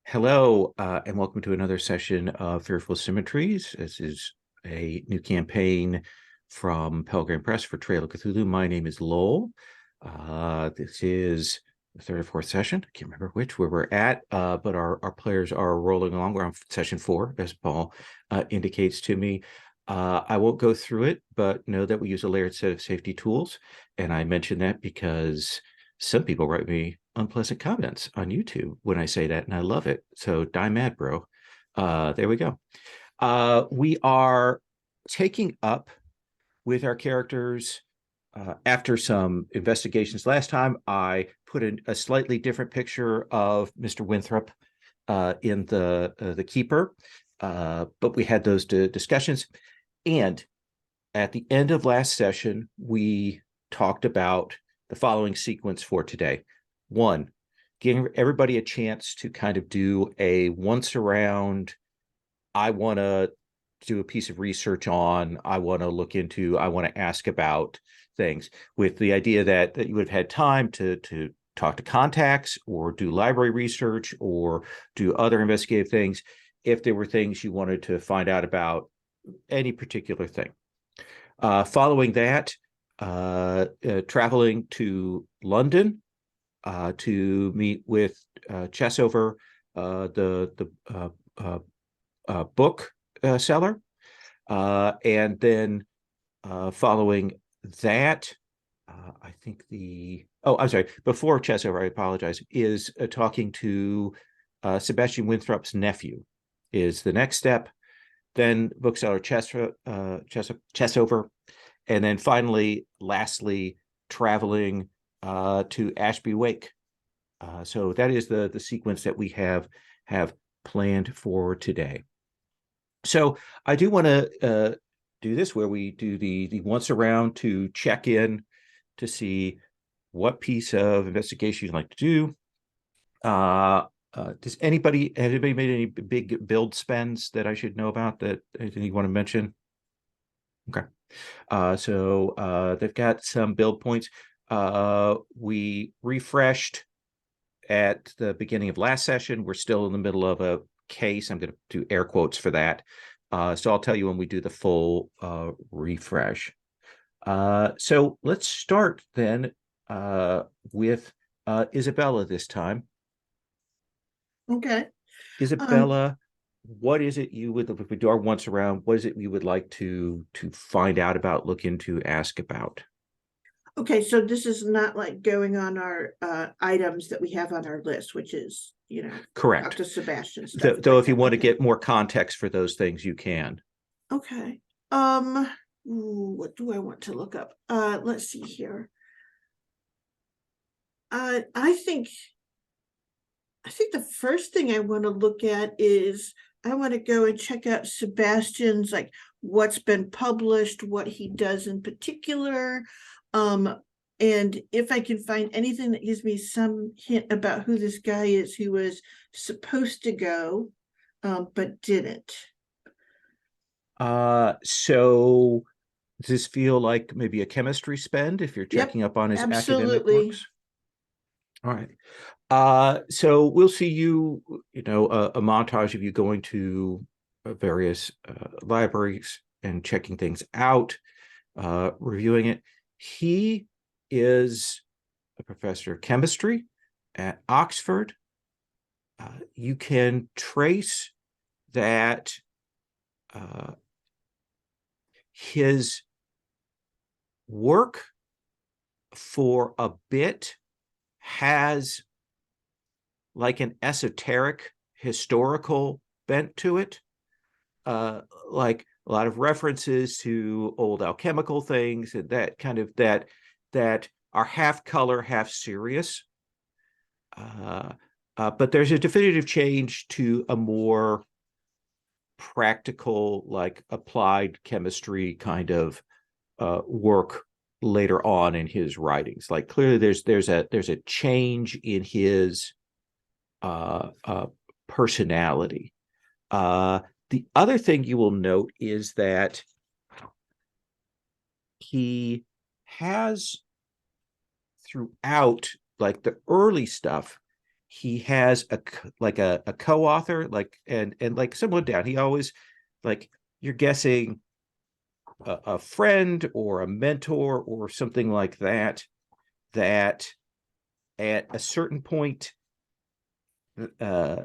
Hello, and welcome to another session of Fearful Symmetries. This is a new campaign from Pelgrane Press for Trail of Cthulhu. My name is Lowell. This is the third or fourth session. I can't remember where we're at, but our players are rolling along. We're on session 4, as Paul indicates to me. I won't go through it, but know that we use a layered set of safety tools. And I mention that because some people write me unpleasant comments on YouTube when I say that, and I love it. So die mad, bro. There we go. We are taking up with our characters after some investigations. Last time, I put in a slightly different picture of Mr. Winthrop in the Keeper, but we had those discussions. And at the end of last session, we talked about the following sequence for today. One, giving everybody a chance to kind of do a once around, I want to do a piece of research on, I want to look into, I want to ask about things, with the idea that you would have had time to talk to contacts or do library research or do other investigative things if there were things you wanted to find out about any particular thing. Following that, traveling to London to meet with Chessover, the book seller, and then following that, I think I'm sorry, before Chessover, I apologize, is talking to Sebastian Winthrop's nephew is the next step. Then bookseller Chessover, and then finally, lastly, traveling to Ashby Wake. So that is the sequence that we have planned for today. So I do want to do this where we do the once around to check in to see what piece of investigation you'd like to do. Has anybody made any big build spends that I should know about, that anything you want to mention? Okay. So they've got some build points. We refreshed at the beginning of last session. We're still in the middle of a case. I'm going to do air quotes for that. So I'll tell you when we do the full refresh. So let's start then with Isabella this time. Okay. Isabella, what is it you would, if we do our once around, what is it you would like to find out about, look into, ask about? Okay, so this is not like going on our items that we have on our list, which is, talk Correct. to Sebastian stuff Though like if you that. want to Okay. get more context for those things, you can. Okay. What do I want to look up? Let's see here. I think the first thing I want to look at is I want to go and check out Sebastian's, like, what's been published, what he does in particular. And if I can find anything that gives me some hint about who this guy is who was supposed to go, but didn't. So does this feel like maybe a chemistry spend if you're Yep, checking up on his academic absolutely. works? All right. So we'll see you, a montage of you going to various libraries and checking things out, reviewing it. He is a professor of chemistry at Oxford. You can trace that his work for a bit has like an esoteric historical bent to it, like a lot of references to old alchemical things and that kind of that are half color, half serious. But there's a definitive change to a more practical, like applied chemistry kind of work later on in his writings. Like clearly, there's a change in his personality. The other thing you will note is that he has throughout, like the early stuff, he has a co-author, and like someone down. He always, like, you're guessing a friend or a mentor or something like that, that at a certain point, uh,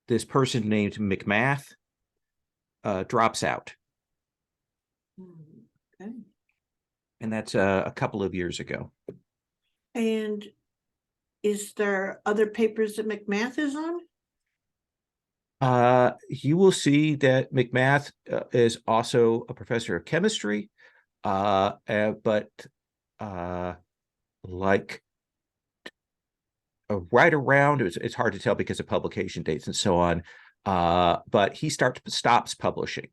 this person named McMath drops out. Okay. And that's a couple of years ago. And is there other papers that McMath is on? You will see that McMath is also a professor of chemistry, but like right around, it's hard to tell because of publication dates and so on. But he stops publishing.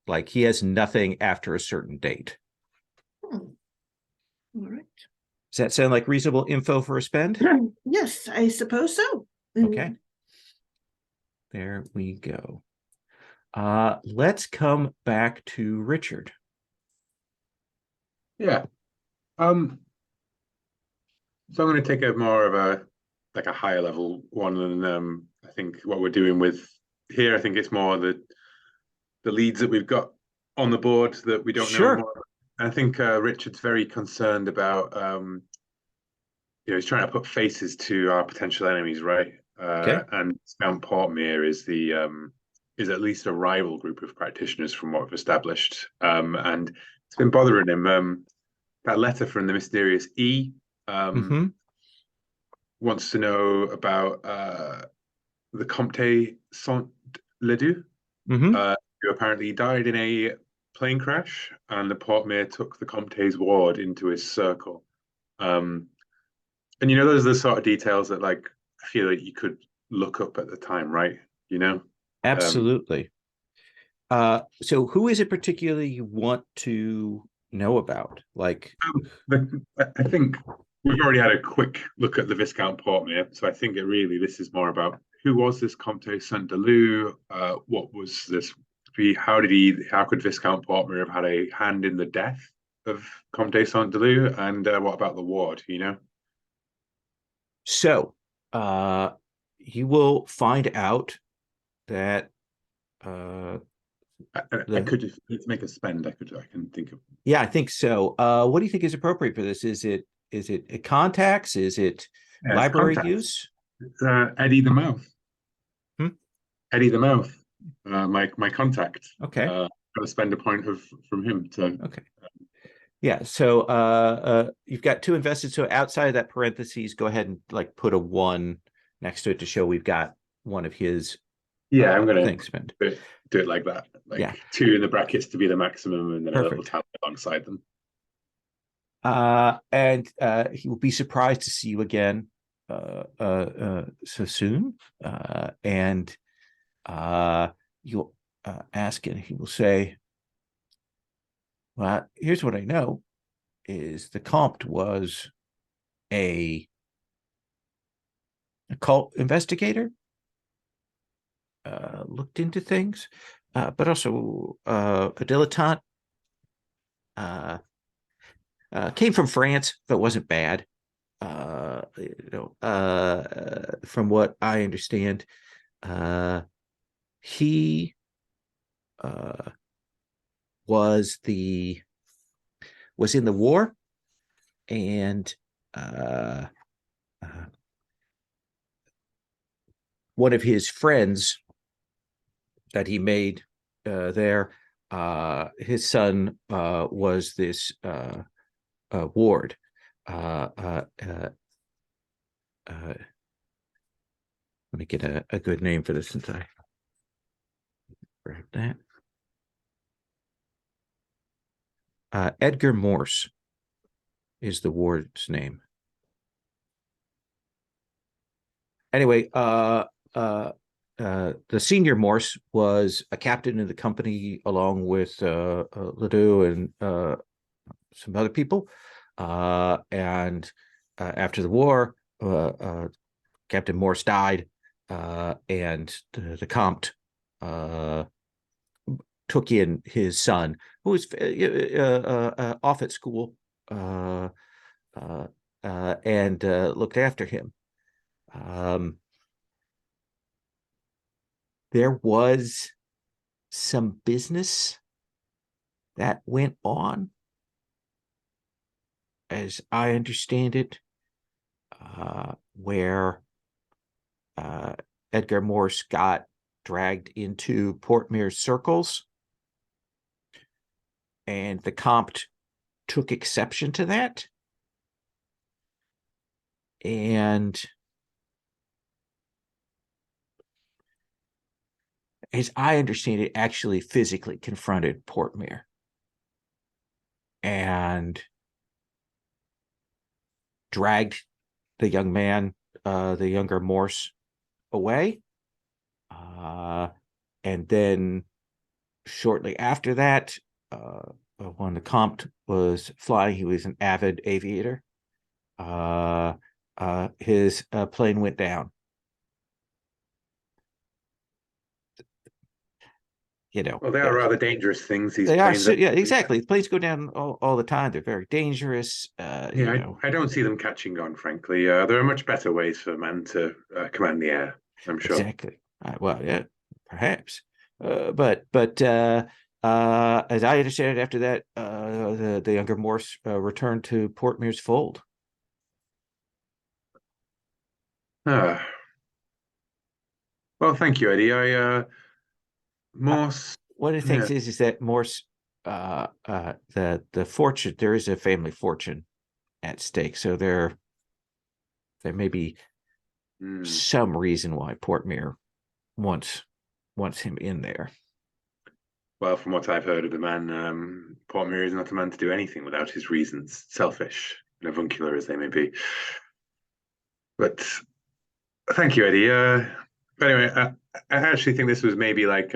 Like, he has nothing after a certain date. All right. Does that sound like reasonable info for a spend? Yes, I suppose so. Okay. There we go. Let's come back to Richard. Yeah. So I'm going to take a more of a higher level one than I think what we're doing with here. I think it's more the leads that we've got on the board that we don't know more. I think Richard's very concerned about he's trying to put faces to our potential enemies, right? Okay. And Mount Portmere is is at least a rival group of practitioners from what we've established. And it's been bothering him. That letter from the mysterious E wants to know about the Comte Saint-Ledoux, who apparently died in a plane crash, and the Portmere took the Comte's ward into his circle. And those are the sort of details that, like, I feel like you could look up at the time, right? Absolutely. So who is it particularly you want to know about? Like, I think we've already had a quick look at the Viscount Portmere, so I think this is more about who was this Comte Saint-Ledoux? What was this? How could Viscount Portmere have had a hand in the death of Comte Saint-Ledoux? And what about the ward? So, you will find out that I could, if you need to make a spend, I can think of. Yeah, I think so. What do you think is appropriate for this? Is it contacts? Is it library use? Eddie the Mouth. Eddie the Mouth, my contact. Okay. Got to spend a point from him. So okay. Yeah. So you've got 2 invested. So outside of that parentheses, go ahead and like put a 1 next to it to show we've got one of his. Yeah, I'm gonna spend. Do it like that. Like 2 in the brackets to be the maximum, and then a little tally alongside them. And he will be surprised to see you again so soon. And you'll ask, and he will say, well, here's what I know is the Comte was a occult investigator, looked into things, but also a dilettante. Came from France, but wasn't bad. From what I understand, he was in the war, and one of his friends that he made there, his son was this ward. Let me get a good name for this since I grab that. Edgar Morse is the ward's name. Anyway, the senior Morse was a captain in the company along with Ledoux and some other people. And after the war, Captain Morse died, and the Comte took in his son, who was off at school, and looked after him. There was some business that went on, as I understand it, where Edgar Morse got dragged into Portmere's circles, and the Comte took exception to that. And as I understand it, actually physically confronted Portmere and dragged the young man, the younger Morse, away. And then shortly after that, when the Comte was flying, he was an avid aviator. His plane went down. Well, they are rather dangerous things. These they planes. are, yeah, exactly. Planes go down all the time. They're very dangerous. I don't see them catching on, frankly. There are much better ways for man to command the air, I'm sure. Exactly. Well, yeah, perhaps. But as I understand it, after that, the younger Morse returned to Portmere's fold. Well, thank you, Eddie. Morse. One of the things is that Morse, the fortune, there is a family fortune at stake, so there may be some reason why Portmere wants him in there. Well, from what I've heard of the man, Portmere is not a man to do anything without his reasons, selfish and avuncular as they may be. But thank you, Eddie. But anyway, I actually think this was maybe like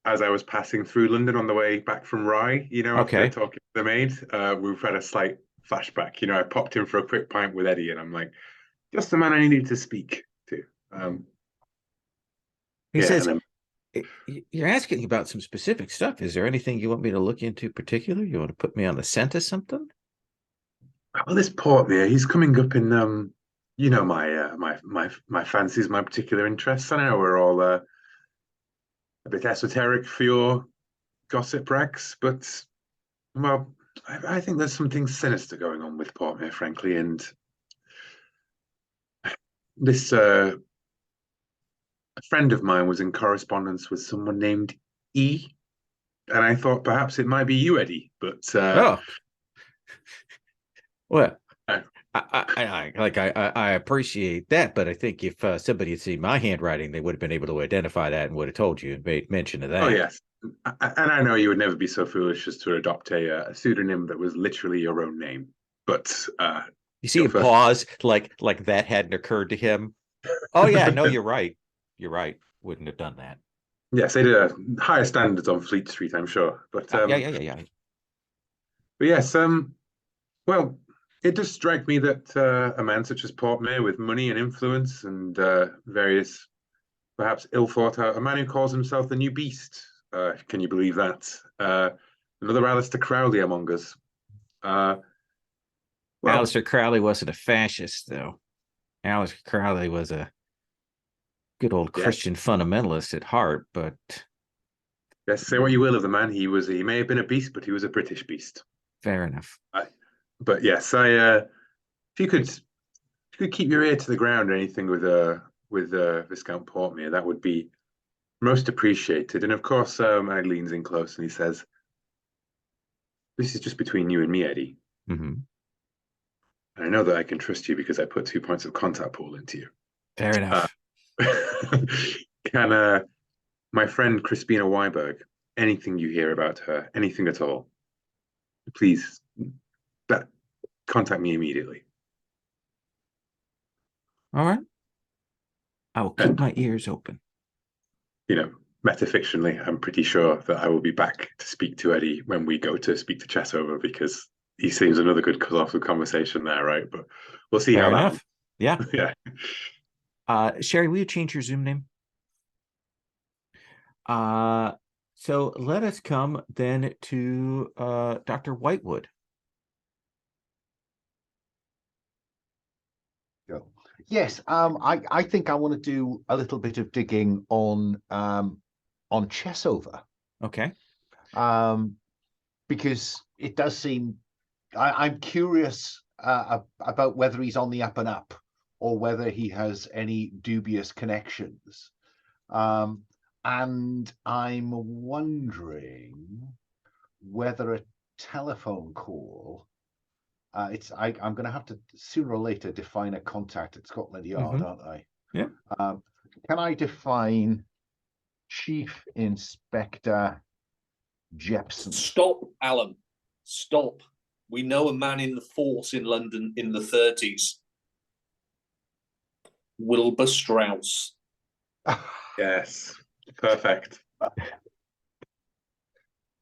as I was passing through London on the way back from Rye, after talking to the maid, we've had a slight flashback. I popped in for a quick pint with Eddie, and I'm like, just the man I needed to speak to. He says, you're asking about some specific stuff. Is there anything you want me to look into particular? You want to put me on the scent of something? Well, this Portmere, he's coming up in my fancies, my particular interests. I know we're all a bit esoteric for your gossip racks, but well, I think there's something sinister going on with Portmere, frankly, and this a friend of mine was in correspondence with someone named E, and I thought perhaps it might be you, Eddie, but well, I appreciate that, but I think if somebody had seen my handwriting, they would have been able to identify that and would have told you and made mention of that. Oh yes, and I know you would never be so foolish as to adopt a pseudonym that was literally your own name. But you see him pause, like that hadn't occurred to him. Oh yeah, no, you're right. You're right. Wouldn't have done that. Yes, they did higher standards on Fleet Street, I'm sure. But yeah. But yes, well, it does strike me that a man such as Portmere, with money and influence and various, perhaps ill thought out, a man who calls himself the New Beast. Can you believe that? Another Aleister Crowley among us. Well, Aleister Crowley wasn't a fascist, though. Aleister Crowley was a good old Christian fundamentalist at heart, but yes, say what you will of the man. He may have been a beast, but he was a British beast. Fair enough. But yes, if you could keep your ear to the ground or anything with Viscount Portmere, that would be most appreciated. And of course, I leans in close and he says, "This is just between you and me, Eddie. Mm-hmm. And I know that I can trust you because I put 2 points of contact pool into you." Fair enough. Can my friend Crispina Weiberg, anything you hear about her, anything at all, please contact me immediately. All right. I will keep my ears open. Metafictionally, I'm pretty sure that I will be back to speak to Eddie when we go to speak to Chessover, because he seems another good colossal conversation there, right? But we'll see. Fair enough. Yeah. Yeah. Sherry, will you change your Zoom name? So let us come then to Dr. Whitewood. Yes, I think I want to do a little bit of digging on Chessover. Okay. Because it does seem I'm curious about whether he's on the up and up or whether he has any dubious connections. And I'm wondering whether a telephone call. I'm going to have to sooner or later define a contact at Scotland Yard, aren't I? Yeah. Can I define Chief Inspector Jepson? Stop, Alan. Stop. We know a man in the force in London in the 30s. Wilbur Strauss. Yes, perfect.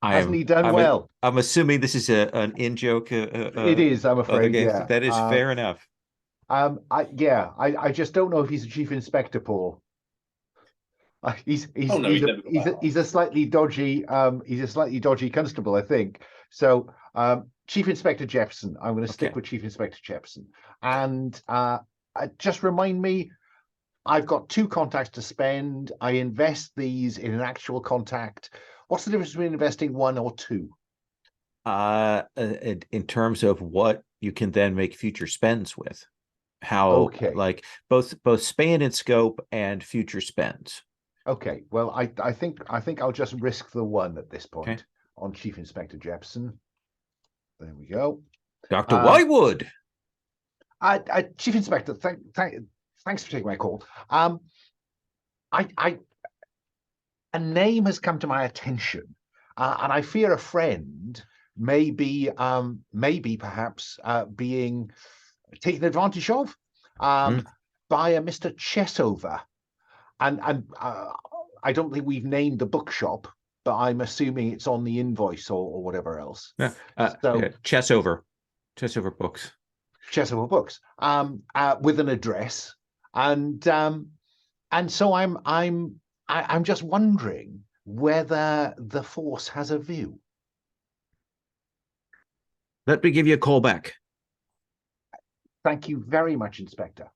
Hasn't he done well? I'm assuming this is an in joke. It is, I'm afraid. Yeah, that is fair enough. I just don't know if he's a chief inspector, Paul. He's a slightly dodgy constable, I think. So Chief Inspector Jepson. I'm going to stick with Chief Inspector Jepson. And just remind me, I've got 2 contacts to spend. I invest these in an actual contact. What's the difference between investing 1 or 2? In terms of what you can then make future spends with, how like both span and scope and future spends. Okay, well, I think I'll just risk the 1 at this point on Chief Inspector Jepson. There we go. Dr. Whitewood. Chief Inspector, thanks for taking my call. A name has come to my attention, and I fear a friend may be perhaps being taken advantage of by a Mr. Chessover. And I don't think we've named the bookshop, but I'm assuming it's on the invoice or whatever else. Chessover Books. Chessover Books. With an address, and so I'm just wondering whether the force has a view. Let me give you a call back. Thank you very much, Inspector.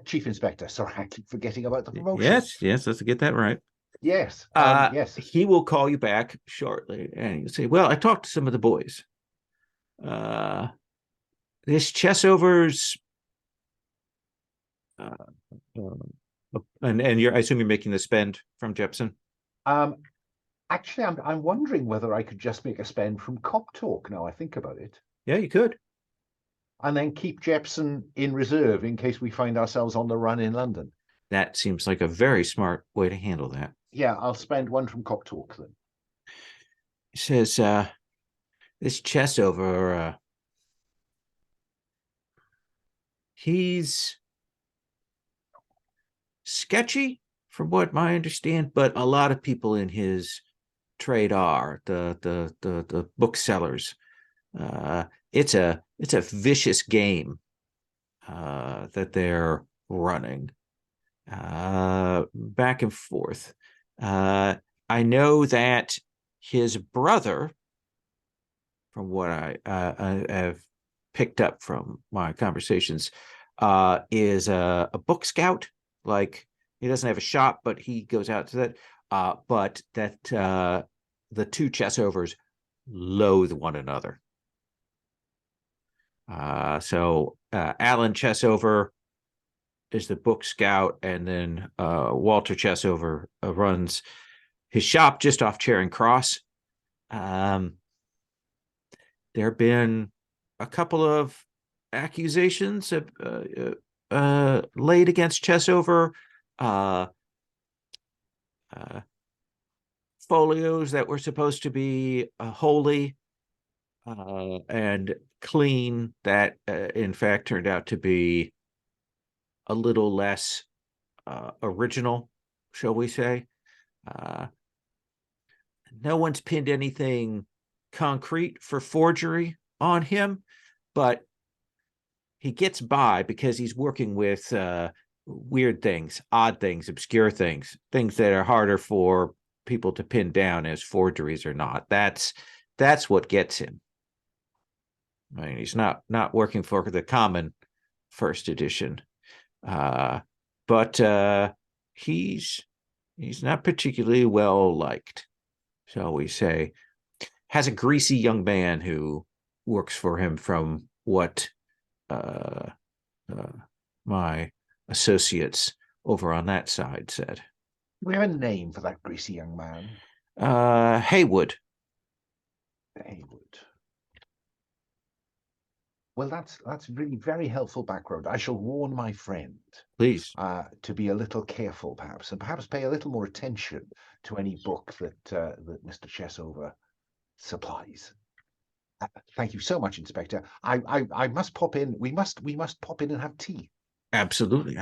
Chief Inspector. Sorry, I keep forgetting about the promotion. Yes, let's get that right. Yes. Yes. He will call you back shortly, and you say, "Well, I talked to some of the boys. This Chessover's, and I assume you're making the spend from Jepson. Actually, I'm wondering whether I could just make a spend from Cop Talk. Now I think about it. Yeah, you could. And then keep Jepson in reserve in case we find ourselves on the run in London. That seems like a very smart way to handle that. Yeah, I'll spend 1 from Cop Talk then. He says, this Chessover, he's sketchy from what I understand, but a lot of people in his trade are the booksellers. It's a vicious game that they're running back and forth. I know that his brother, from what I have picked up from my conversations, is a book scout. Like, he doesn't have a shop, but he goes out to that. But that the 2 Chessovers loathe one another. So Alan Chessover is the book scout, and then Walter Chessover runs his shop just off Charing Cross. There have been a couple of accusations laid against Chessover. Folios that were supposed to be holy and clean that in fact turned out to be a little less original, shall we say. No one's pinned anything concrete for forgery on him, but he gets by because he's working with weird things, odd things, obscure things that are harder for people to pin down as forgeries or not. That's what gets him. I mean, he's not working for the common first edition. But he's not particularly well liked, shall we say. Has a greasy young man who works for him, from what my associates over on that side said. We have a name for that greasy young man. Haywood. Haywood. Well, that's really very helpful background. I shall warn my friend, please, to be a little careful, perhaps, and perhaps pay a little more attention to any book that that Mr. Chessover supplies. Thank you so much, Inspector. I must pop in. We must pop in and have tea. Absolutely.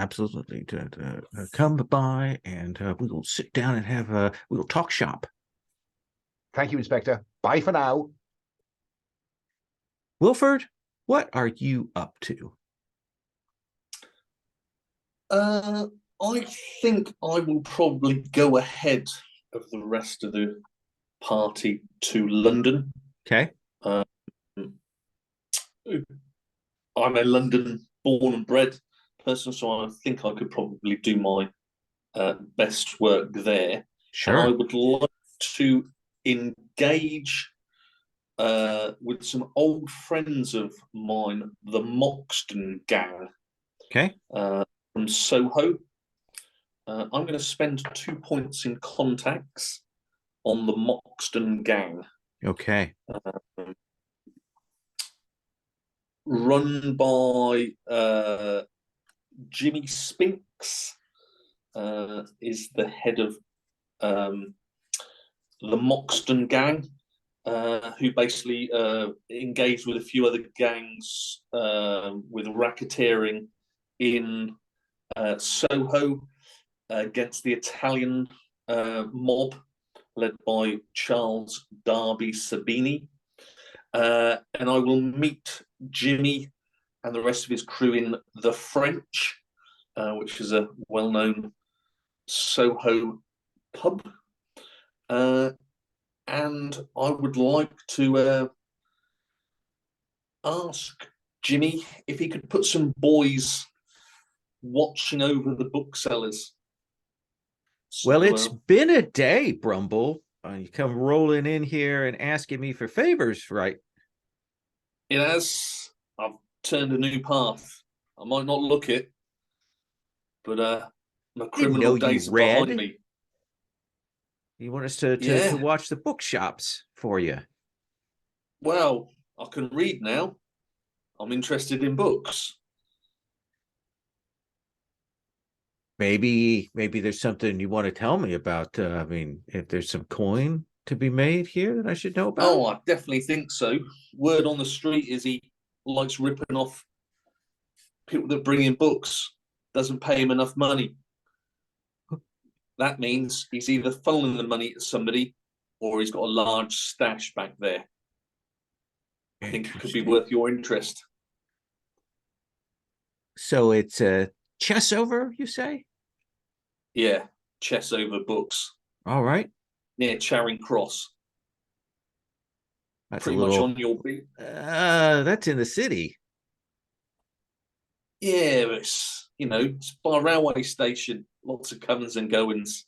Come by and we will sit down and have we will talk shop. Thank you, Inspector. Bye for now. Wilford, what are you up to? I think I will probably go ahead of the rest of the party to London. Okay. I'm a London born and bred person, so I think I could probably do my best work there. Sure. And I would like to engage with some old friends of mine, the Moxton gang. Okay. From Soho. I'm going to spend 2 points in contacts on the Moxton gang. Okay. Run by Jimmy Spinks, is the head of the Moxton gang, who basically engaged with a few other gangs with racketeering in Soho against the Italian mob led by Charles Darby Sabini. And I will meet Jimmy and the rest of his crew in the French, which is a well-known Soho pub. And I would like to ask Jimmy if he could put some boys watching over the booksellers. Well, it's been a day, Brumble. You come rolling in here and asking me for favors, right? It has. I've turned a new path. I might not look it, but my criminal days are behind me. You want us to watch the bookshops for you? Well, I can read now. I'm interested in books. Maybe there's something you want to tell me about. I mean, if there's some coin to be made here that I should know about. Oh, I definitely think so. Word on the street is he likes ripping off people that bring in books. Doesn't pay him enough money. That means he's either funneling the money to somebody or he's got a large stash back there. I think it could be worth your interest. So it's a Chessover, you say? Yeah, Chessover Books. All right. Near Charing Cross. That's pretty much on your beat. That's in the city. Yeah, it's it's by a railway station. Lots of comings and goings.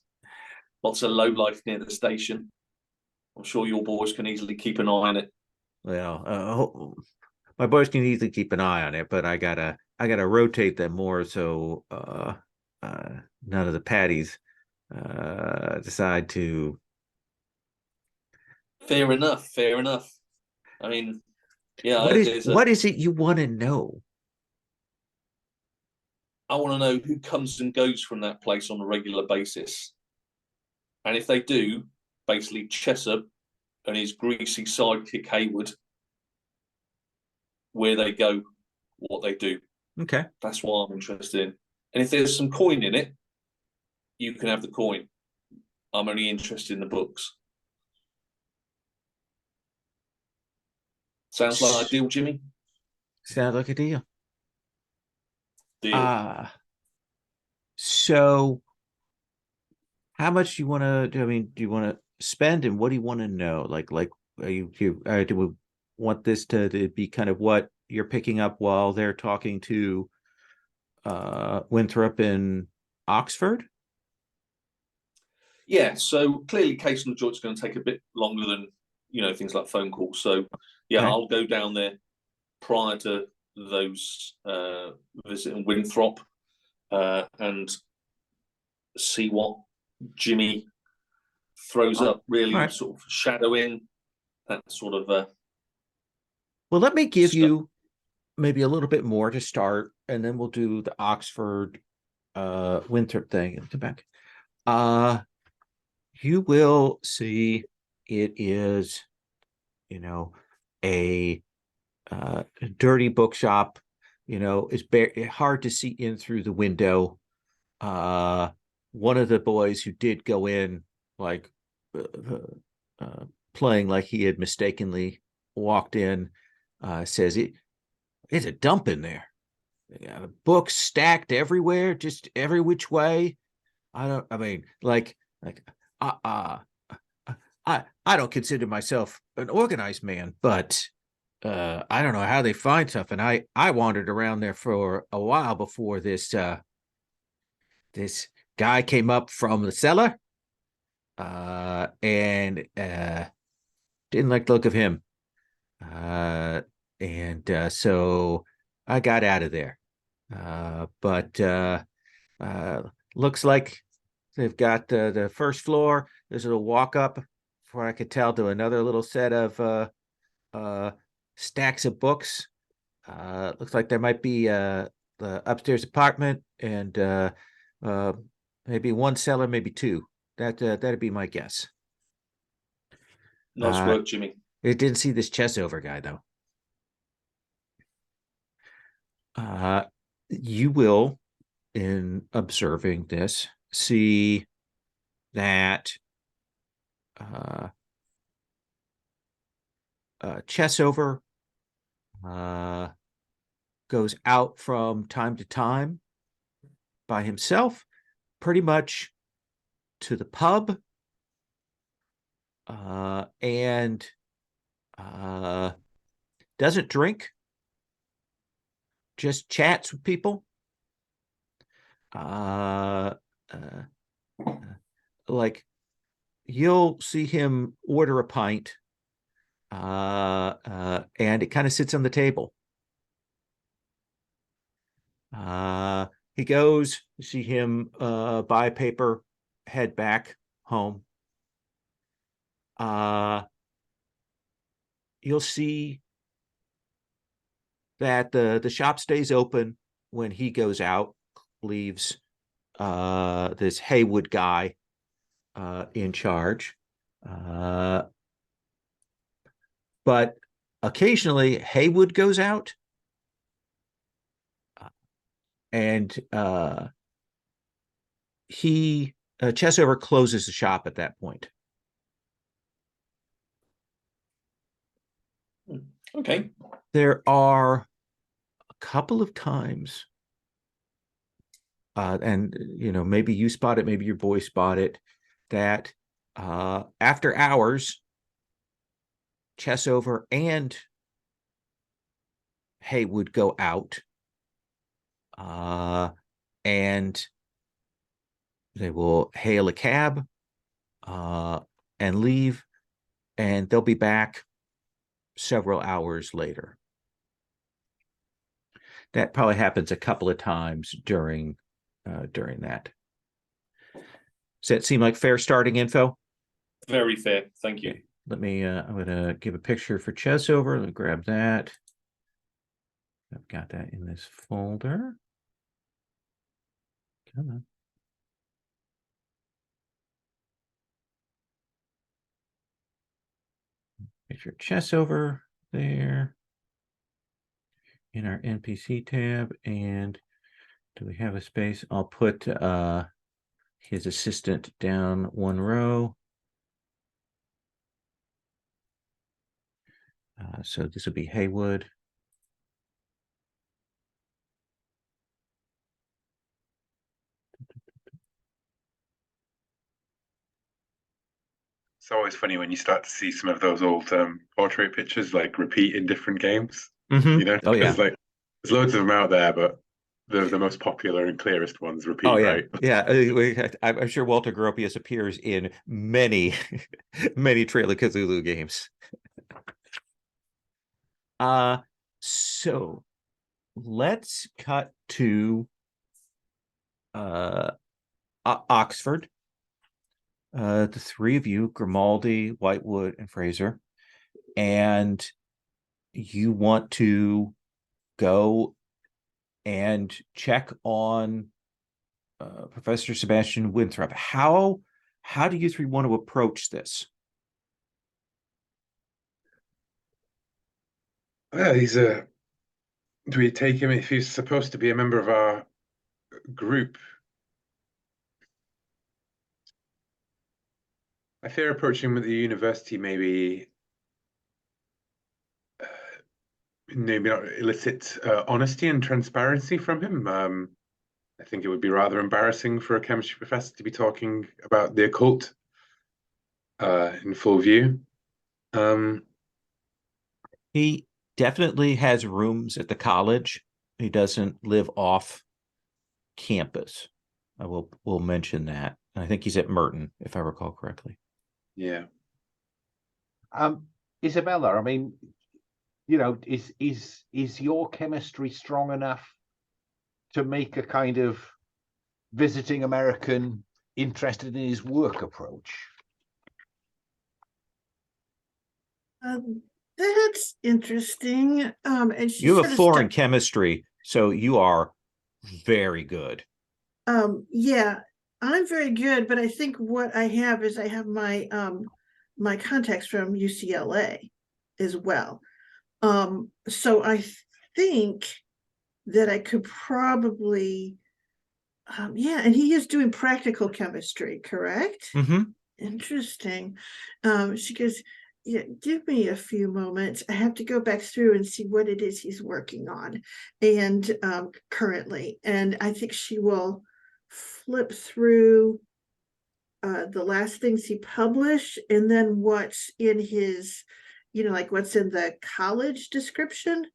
Lots of low life near the station. I'm sure your boys can easily keep an eye on it. Well, my boys can easily keep an eye on it, but I gotta rotate them more so none of the patties decide to. Fair enough. I mean, yeah. What is it you want to know? I want to know who comes and goes from that place on a regular basis. And if they do, basically Chessup and his greasy sidekick Haywood, where they go, what they do. Okay. That's what I'm interested in. And if there's some coin in it, you can have the coin. I'm only interested in the books. Sounds like a deal, Jimmy? Sounds like a deal. Deal. So how much do you want to do? I mean, do you want to spend, and what do you want to know? Like do we want this to be kind of what you're picking up while they're talking to Winthrop in Oxford? Yeah, so clearly case on the joint's going to take a bit longer than, things like phone calls. So yeah, Okay. I'll go down there prior to those visiting Winthrop and see what Jimmy throws up, really right. sort of shadowing that sort of well, let me give stuff. you maybe a little bit more to start, and then we'll do the Oxford Winthrop thing and come back. You will see it is, a dirty bookshop. It's hard to see in through the window. One of the boys who did go in, like playing like he had mistakenly walked in, says it's a dump in there. Books stacked everywhere, just every which way. I mean, I don't consider myself an organized man, but I don't know how they find stuff. And I wandered around there for a while before this this guy came up from the cellar and didn't like the look of him. And so I got out of there. But looks like they've got the first floor. There's a little walk up, before I could tell, to another little set of stacks of books. Looks like there might be the upstairs apartment and maybe one cellar, maybe two. That'd be my guess. Nice work, Jimmy. It didn't see this Chessover guy though. You will, in observing this, see that Chessover goes out from time to time by himself, pretty much to the pub, and doesn't drink, just chats with people. Like, you'll see him order a pint, and it kind of sits on the table. He goes, you see him buy paper, head back home. You'll see that the shop stays open when he goes out, leaves this Haywood guy in charge. But occasionally Haywood goes out, and Chessover closes the shop at that point. Okay. There are a couple of times, and maybe you spot it, maybe your boy spot it, that after hours, Chessover and Haywood go out, and they will hail a cab and leave, and they'll be back several hours later. That probably happens a couple of times during that. Does that seem like fair starting info? Very fair. Thank you. Okay. Let me, I'm going to give a picture for Chessover. Let me grab that. I've got that in this folder. Come on. Picture Chessover there in our NPC tab. And do we have a space? I'll put his assistant down one row. So this will be Haywood. It's always funny when you start to see some of those old portrait pictures like repeat in different games. Mm-hmm. Oh yeah. Like there's loads of them out there, but the most popular and clearest ones repeat, Oh yeah, right? yeah. I'm sure Walter Gropius appears in many, many Trail of Cthulhu games. So let's cut to Oxford. The three of you, Grimaldi, Whitewood, and Fraser, and you want to go and check on Professor Sebastian Winthrop. How do you three want to approach this? Well, do we take him if he's supposed to be a member of our group? I fear approaching him at the university maybe not elicit honesty and transparency from him. I think it would be rather embarrassing for a chemistry professor to be talking about the occult in full view. He definitely has rooms at the college. He doesn't live off campus. We'll mention that. I think he's at Merton, if I recall correctly. Yeah. Isabella, I mean, you know, is your chemistry strong enough to make a kind of visiting American interested in his work approach? That's interesting. And she You have sort a of 4 in chemistry, so you are very good. Yeah, I'm very good, but I think what I have is I have my my contacts from UCLA as well. So I think that I could probably yeah, and he is doing practical chemistry, correct? Mm-hmm. Interesting. She goes, yeah, give me a few moments. I have to go back through and see what it is he's working on and currently. And I think she will flip through the last things he published and then what's in his, you know, like what's in the college description.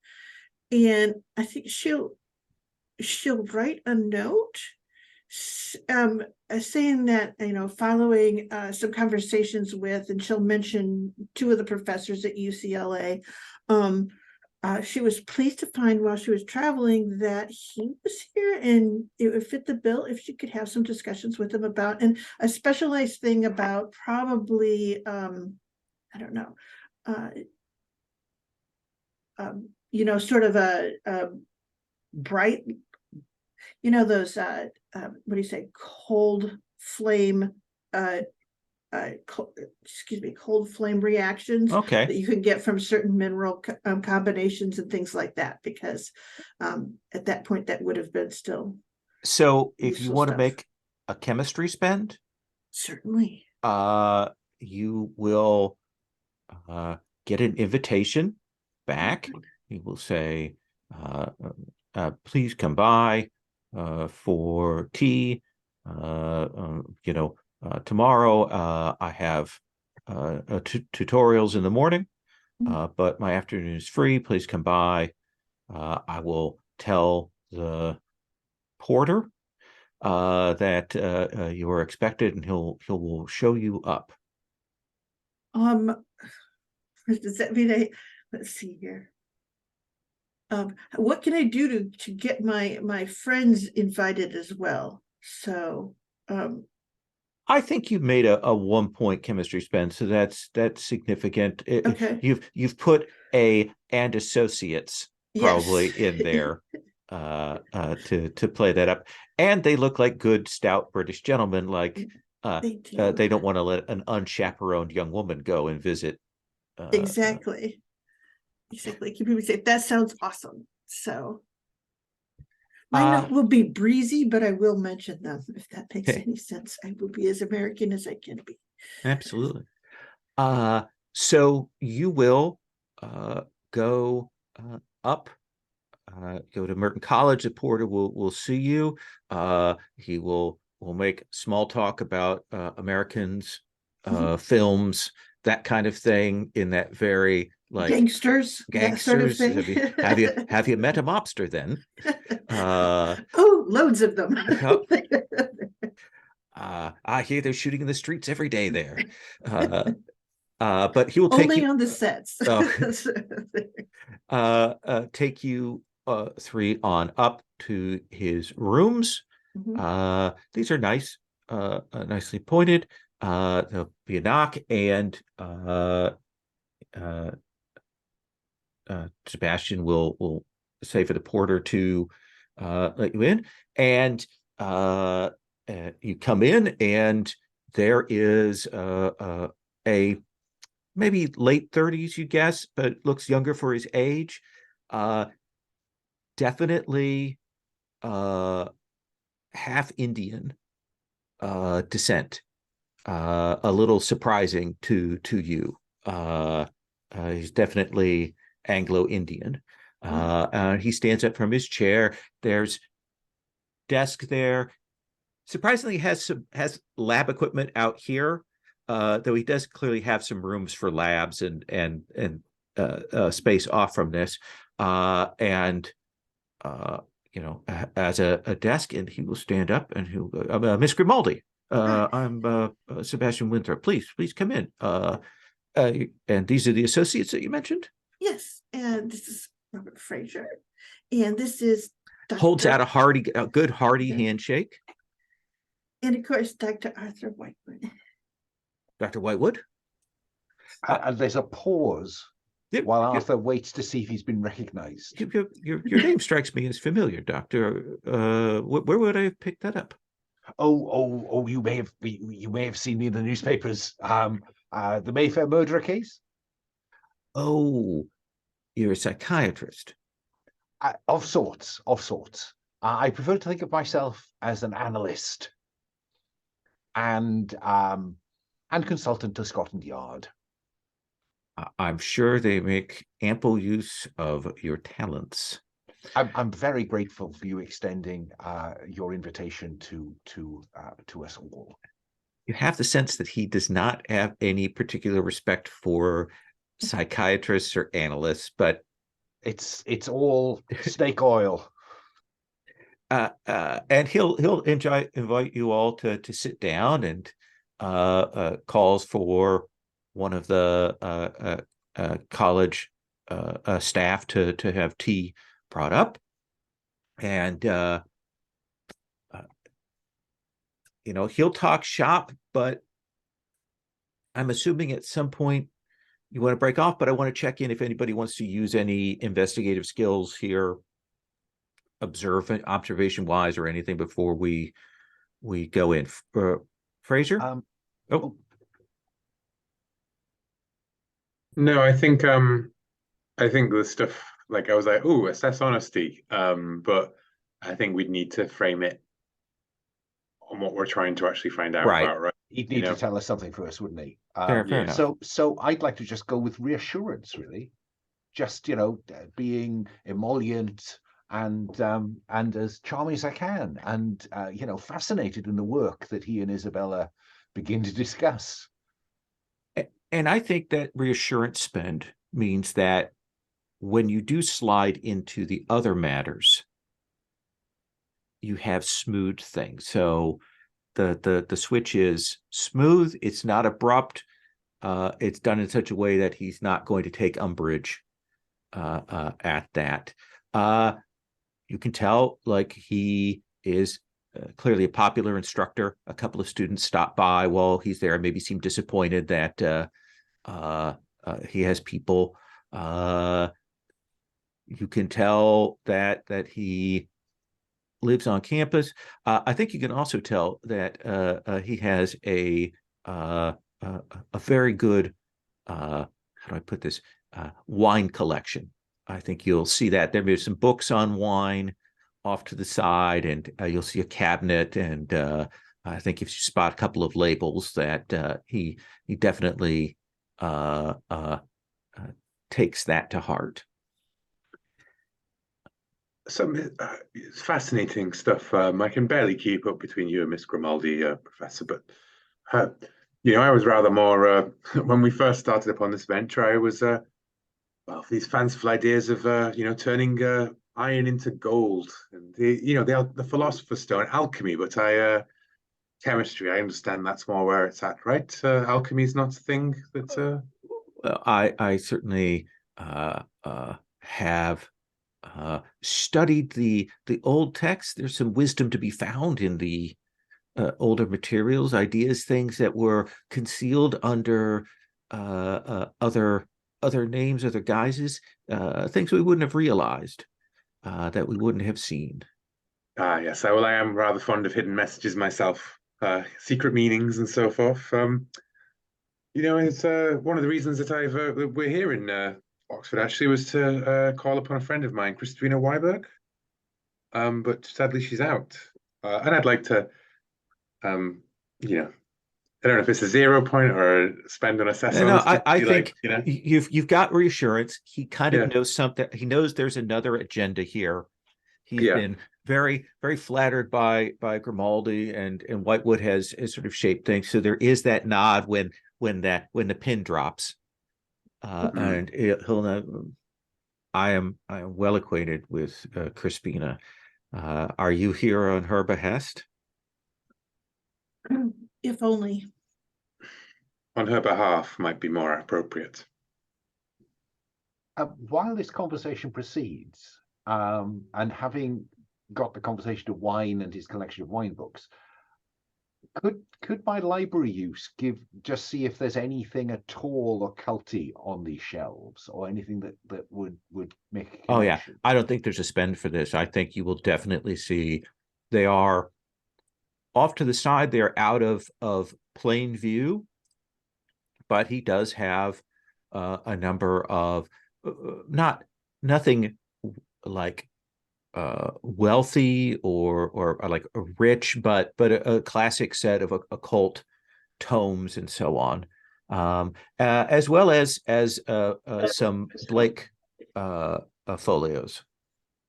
And I think she'll write a note saying that, you know, following some conversations with, and she'll mention 2 of the professors at UCLA. She was pleased to find while she was traveling that he was here and it would fit the bill if she could have some discussions with him about, and a specialized thing about probably, I don't know, you know, sort of a bright, you know, those what do you say, cold flame cold flame reactions Okay. that you can get from certain mineral combinations and things like that, because at that point that would have been still So if you useful want to stuff. make a chemistry spend, Certainly. you will get an invitation back. You will say, please come by for tea. You know, tomorrow I have tutorials in the morning, but my afternoon is free. Please come by. I will tell the porter that you are expected, and he'll will show you up. Does that mean let's see here. What can I do to get my friends invited as well? So I think you've made a 1 point chemistry spend, so that's significant. okay. You've put a and associates probably Yes. in there to play that up, and they look like good stout British gentlemen. Like they don't want to let an unchaperoned young woman go and visit. Exactly. People say that sounds awesome. So my note will be breezy, but I will mention them if that makes any sense. I will be as American as I can be. Absolutely. So you will go up, go to Merton College. The porter will see you. He will make small talk about Americans, films, that kind of thing in that very like gangsters, that sort of thing. Have you met a mobster then? Oh, loads of them. I hear they're shooting in the streets every day there. But he will take only you on the sets. take you three on up to his rooms. Mhm. These are nice, nicely pointed. There'll be a knock, and Sebastian will say for the porter to let you in, and you come in, and there is a maybe late 30s, you guess, but looks younger for his age. Definitely half Indian descent. A little surprising to you. He's definitely Anglo-Indian. He stands up from his chair. There's desk there. Surprisingly, has lab equipment out here, though he does clearly have some rooms for labs and space off from this. And as a desk, and he will stand up and he'll go, Miss Grimaldi, I'm Sebastian Winthrop. Please come in. And these are the associates that you mentioned? Yes, and this is Robert Fraser, and this is Dr. Holds out a good hearty handshake. And of course, Dr. Arthur Whitewood. Dr. Whitewood? And there's a pause while Arthur waits to see if he's been recognized. Your name strikes me as familiar, Doctor. Where would I have picked that up? Oh! You may have seen me in the newspapers. The Mayfair murder case. Oh, you're a psychiatrist. Of sorts. I prefer to think of myself as an analyst and consultant to Scotland Yard. I'm sure they make ample use of your talents. I'm very grateful for you extending your invitation to us all. You have the sense that he does not have any particular respect for psychiatrists or analysts, but it's all snake oil. And he'll invite you all to sit down, and calls for one of the college staff to have tea brought up, and he'll talk shop, but I'm assuming at some point you want to break off, but I want to check in if anybody wants to use any investigative skills here, observation wise or anything before we go in. Fraser? No, I think the stuff, like, I was like, oh, assess honesty, but I think we'd need to frame it on what we're trying to actually find out about, right? He'd need to tell us something first, wouldn't he? Fair enough. So I'd like to just go with reassurance, really. Just being emollient and as charming as I can, and fascinated in the work that he and Isabella begin to discuss. And I think that reassurance spend means that when you do slide into the other matters, you have smooth things. So the switch is smooth. It's not abrupt. It's done in such a way that he's not going to take umbrage at that. You can tell, like, he is clearly a popular instructor. A couple of students stop by while he's there and maybe seem disappointed that he has people. You can tell that he lives on campus. I think you can also tell that he has a very good, how do I put this, wine collection. I think you'll see that there may be some books on wine off to the side, and you'll see a cabinet, and I think if you spot a couple of labels that he definitely takes that to heart. Some fascinating stuff. I can barely keep up between you and Miss Grimaldi, Professor, but I was rather more when we first started upon this venture. I was these fanciful ideas of turning iron into gold, and the philosopher's stone, alchemy. But chemistry, I understand that's more where it's at, right? Alchemy is not a thing that. Well, I certainly have studied the old texts. There's some wisdom to be found in the older materials, ideas, things that were concealed under other names, other guises, things we wouldn't have realized, that we wouldn't have seen. Yes. Well, I am rather fond of hidden messages myself, secret meanings and so forth. It's one of the reasons that we're here in Oxford actually was to call upon a friend of mine, Christina Weiberg. But sadly she's out, and I'd like to, I don't know if it's a 0 point or spend an assessor. No, I think you've got reassurance. He kind of Yeah. knows something. He knows there's another agenda here. He's been very, very flattered by Grimaldi, and Whitewood has sort of shaped things. So there is that nod when the pin drops, and he'll know. I am well acquainted with Crispina. Are you here on her behest? If only. On her behalf might be more appropriate. While this conversation proceeds, and having got the conversation to wine and his collection of wine books, could my library use just see if there's anything at all occulty on these shelves, or anything that would make a connection? Oh yeah, I don't think there's a spend for this. I think you will definitely see they are off to the side. They're out of plain view, but he does have a number of nothing like wealthy or like rich, but a classic set of occult tomes and so on, as well as some Blake folios.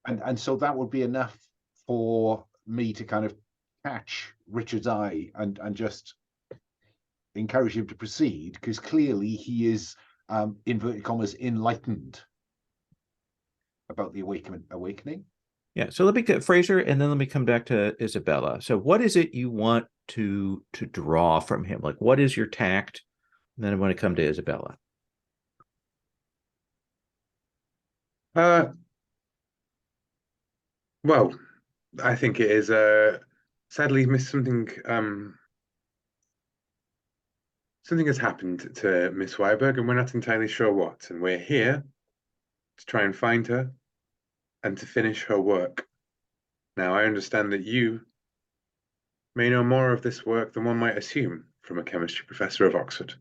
And so that would be enough for me to kind of catch Richard's eye and just encourage him to proceed, because clearly he is, inverted commas, enlightened about the awakening. Yeah, so let me get Fraser, and then let me come back to Isabella. So what is it you want to draw from him? Like, what is your tact? And then I want to come to Isabella. Well, I think it is sadly missed something. Something has happened to Miss Weiberg, and we're not entirely sure what. And we're here to try and find her and to finish her work. Now, I understand that you may know more of this work than one might assume from a chemistry professor of Oxford.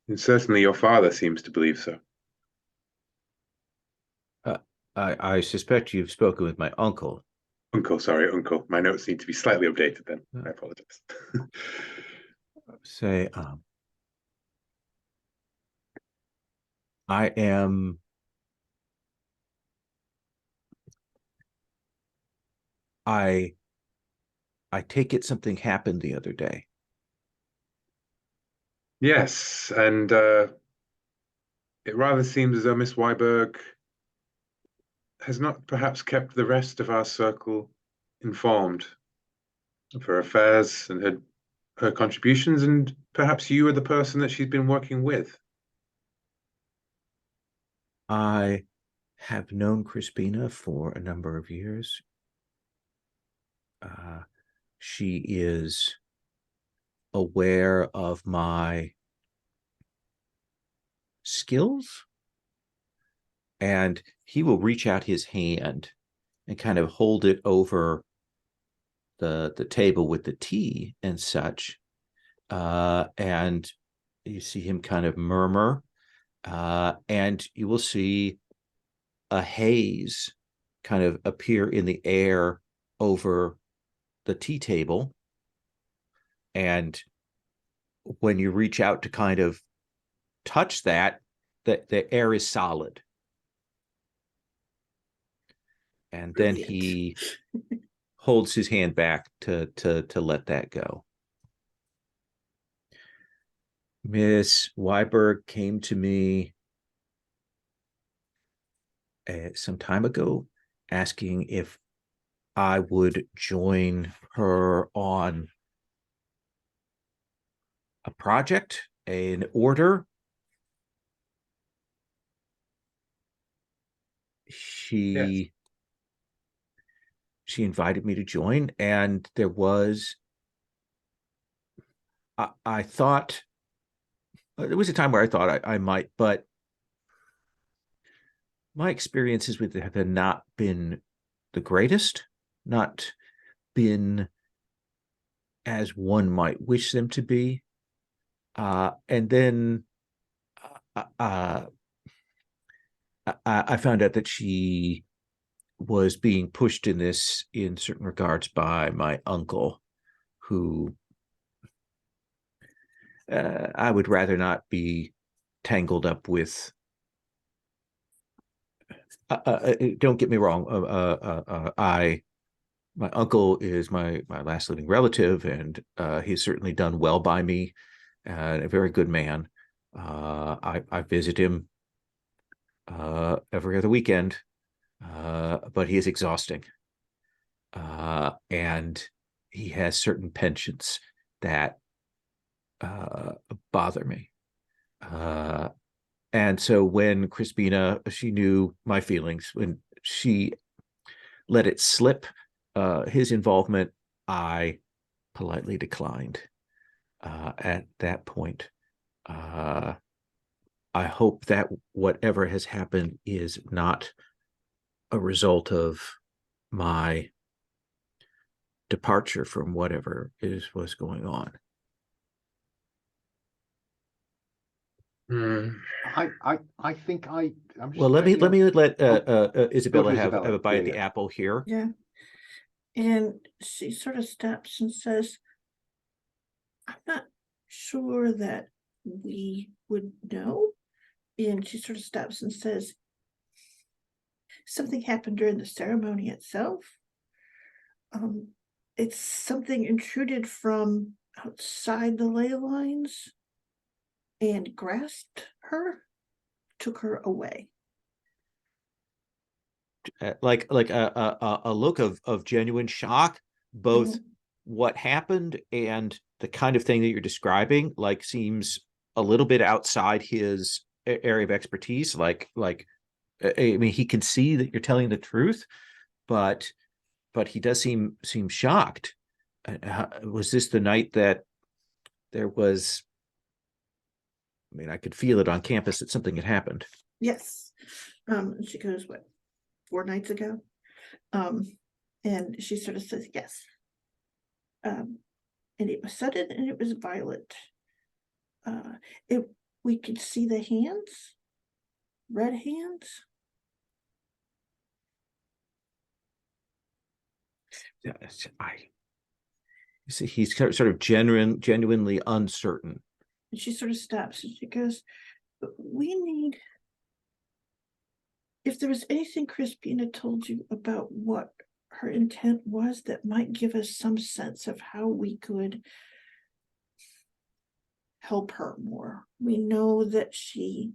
And certainly your father seems to believe so. I suspect you've spoken with my uncle. Uncle. My notes need to be slightly updated then. I apologize. Say, I take it something happened the other day. Yes, and it rather seems as though Miss Weiberg has not perhaps kept the rest of our circle informed of her affairs and her contributions, and perhaps you are the person that she's been working with. I have known Crispina for a number of years. She is aware of my skills, and he will reach out his hand and kind of hold it over the table with the tea and such, and you see him kind of murmur, and you will see a haze kind of appear in the air over the tea table, and when you reach out to kind of touch that, the air is solid. And then he holds his hand back to let that go. Miss Weiberg came to me some time ago asking if I would join her on a project, an order. She invited me to join, and there was, I thought, there was a time where I thought I might, but my experiences with it have not been the greatest, not been as one might wish them to be. And then I found out that she was being pushed in this in certain regards by my uncle, who I would rather not be tangled up with. Don't get me wrong. My uncle is my last living relative, and he's certainly done well by me. A very good man. I visit him every other weekend, but he is exhausting, and he has certain penchants that bother me. And so when Crispina, she knew my feelings. When she let it slip, his involvement, I politely declined at that point. I hope that whatever has happened is not a result of my departure from whatever was going on. I think I'm just well, let me let Isabella have a bite at the apple here. Yeah. And she sort of stops and says, I'm not sure that we would know. And she sort of stops and says, something happened during the ceremony itself. It's something intruded from outside the ley lines and grasped her, took her away. Like a look of genuine shock, both what happened and the kind of thing that you're describing, like, seems a little bit outside his area of expertise. Like I mean, he can see that you're telling the truth, but he does seem shocked. Was this the night that there was? I mean, I could feel it on campus that something had happened. Yes. She goes, what, 4 nights ago? And she sort of says, yes. And it was sudden and it was violent. We could see the hands, red hands. You see, he's sort of genuinely uncertain. And she sort of stops and she goes, we need, if there was anything Crispina told you about what her intent was that might give us some sense of how we could help her more. We know that she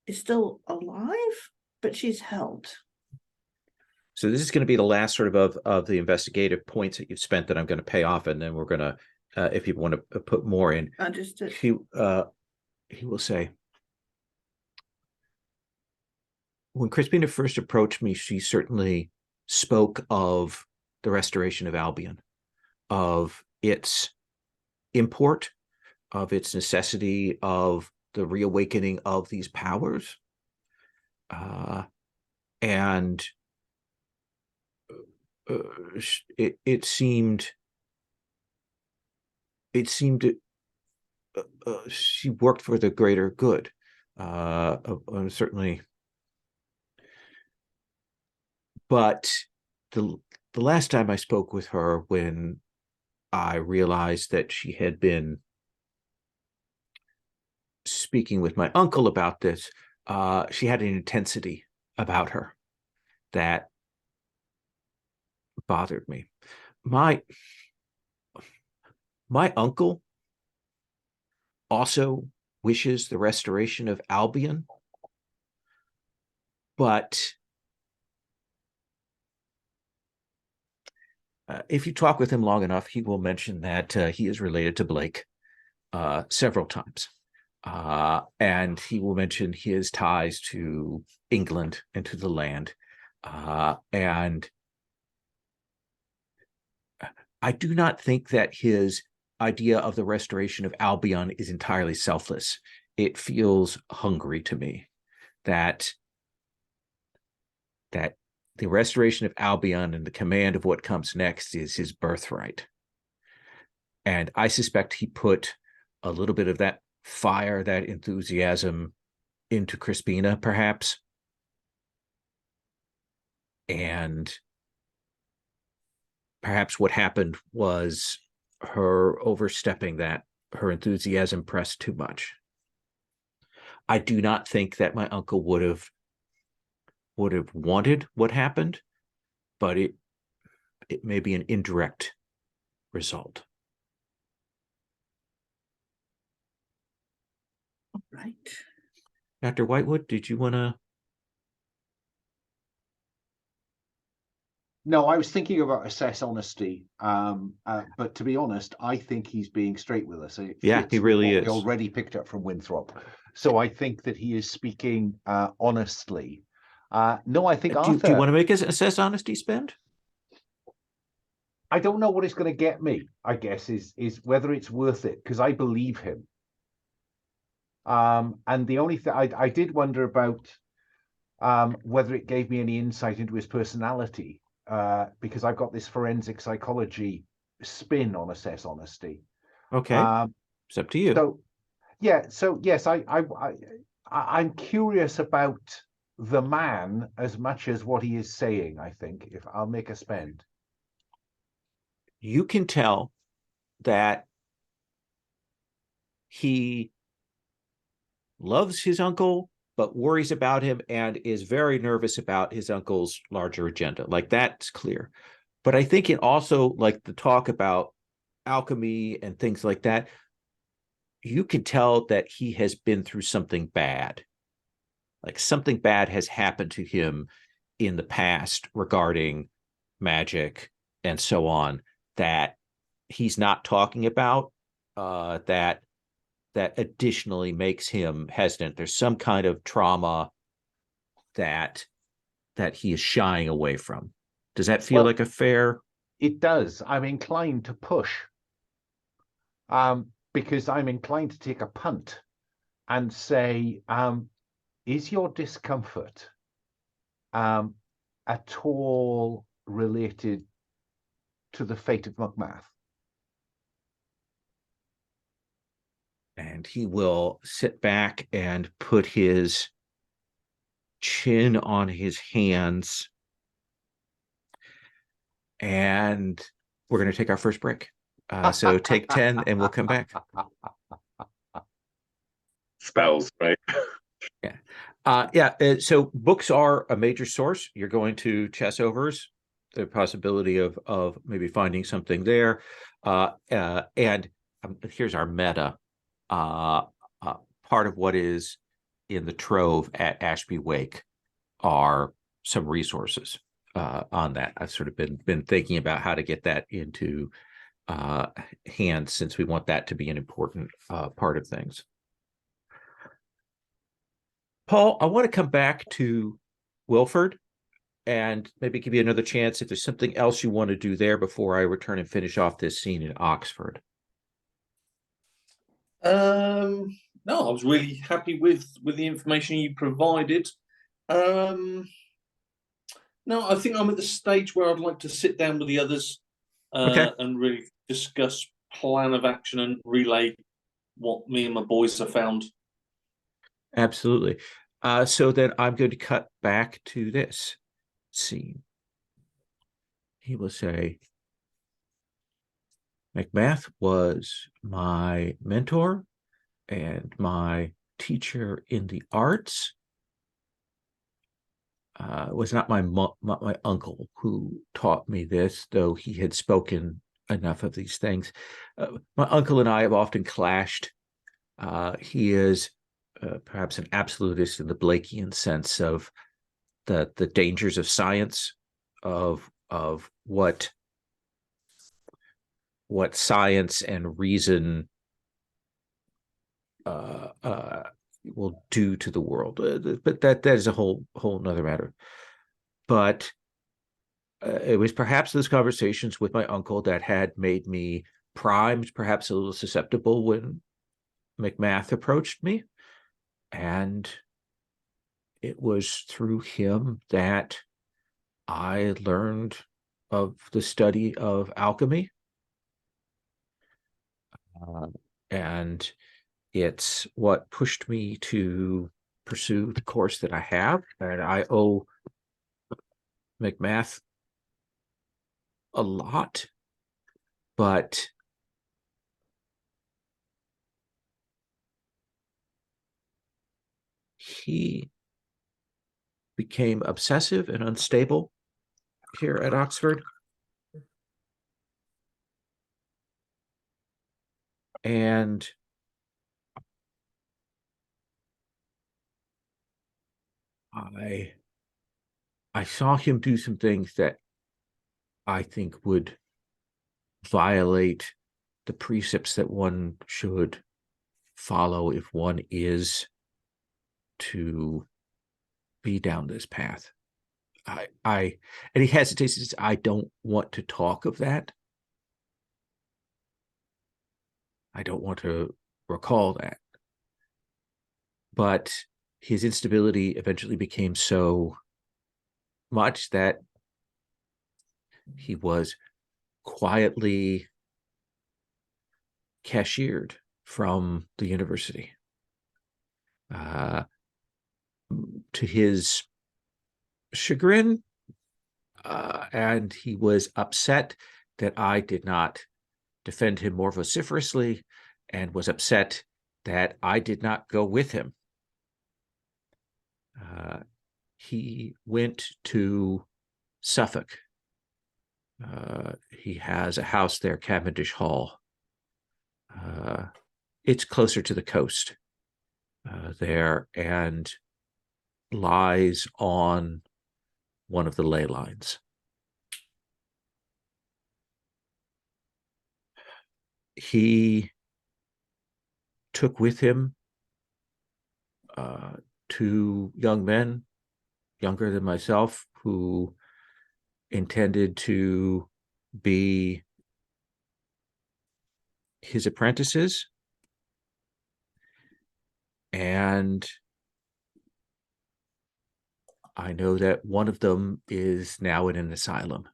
is still alive, but she's held. So this is going to be the last sort of the investigative points that you've spent that I'm going to pay off, and then we're going to, if people want to put more in. Understood. He will say, when Crispina first approached me, she certainly spoke of the restoration of Albion, of its import, of its necessity, of the reawakening of these powers. And it seemed she worked for the greater good. Certainly. But the last time I spoke with her, when I realized that she had been speaking with my uncle about this, she had an intensity about her that bothered me. My uncle also wishes the restoration of Albion, but if you talk with him long enough, he will mention that he is related to Blake several times. And he will mention his ties to England and to the land. And I do not think that his idea of the restoration of Albion is entirely selfless. It feels hungry to me that the restoration of Albion and the command of what comes next is his birthright. And I suspect he put a little bit of that fire, that enthusiasm into Crispina, perhaps. And perhaps what happened was her overstepping that, her enthusiasm pressed too much. I do not think that my uncle would have wanted what happened, but it may be an indirect result. All right. Dr. Whitewood, did you want to? No, I was thinking about assess honesty, but to be honest, I think he's being straight with us. Yeah, he really is. We already picked up from Winthrop, so I think that he is speaking honestly. No, I think Arthur. Do you want to make us assess honesty spend? I don't know what it's going to get me. I guess is whether it's worth it, because I believe him. And the only thing I did wonder about whether it gave me any insight into his personality. Because I've got this forensic psychology spin on assess honesty. Okay, it's up to you. So, yeah. So yes, I'm curious about the man as much as what he is saying. I think if I'll make a spend, you can tell that he loves his uncle, but worries about him and is very nervous about his uncle's larger agenda. Like, that's clear. But I think it also, like the talk about alchemy and things like that, you can tell that he has been through something bad. Like, something bad has happened to him in the past regarding magic and so on that he's not talking about, that additionally makes him hesitant. There's some kind of trauma that he is shying away from. Does that feel like a fair? It does. I'm inclined to push, because I'm inclined to take a punt and say, is your discomfort at all related to the fate of Muckmath? And he will sit back and put his chin on his hands. And we're going to take our first break. So take 10 and we'll come back. Spells, right? Yeah. So books are a major source. You're going to Chessovers, the possibility of maybe finding something there. And here's our meta. Part of what is in the trove at Ashby Wake are some resources on that. I've sort of been thinking about how to get that into hands, since we want that to be an important part of things. Paul, I want to come back to Wilford and maybe give you another chance if there's something else you want to do there before I return and finish off this scene in Oxford. No, I was really happy with the information you provided. No, I think I'm at the stage where I'd like to sit down with the others and really discuss plan of action and relay what me and my boys have found. Absolutely. So then I'm going to cut back to this scene. He will say, Macbeth was my mentor and my teacher in the arts. Was not my uncle who taught me this, though he had spoken enough of these things. My uncle and I have often clashed He is perhaps an absolutist in the Blakean sense of the dangers of science, of what science and reason will do to the world. But that is a whole nother matter. But it was perhaps those conversations with my uncle that had made me primed, perhaps a little susceptible when McMath approached me. And it was through him that I learned of the study of alchemy. And it's what pushed me to pursue the course that I have. And I owe McMath a lot, but he became obsessive and unstable here at Oxford. And I saw him do some things that I think would violate the precepts that one should follow if one is to be down this path. And he hesitates and says, I don't want to talk of that. I don't want to recall that. But his instability eventually became so much that he was quietly cashiered from the university. To his chagrin, and he was upset that I did not defend him more vociferously, and was upset that I did not go with him. He went to Suffolk. He has a house there, Cavendish Hall. It's closer to the coast there, and lies on one of the ley lines. He took with him two young men, younger than myself, who intended to be his apprentices. And I know that one of them is now in an asylum.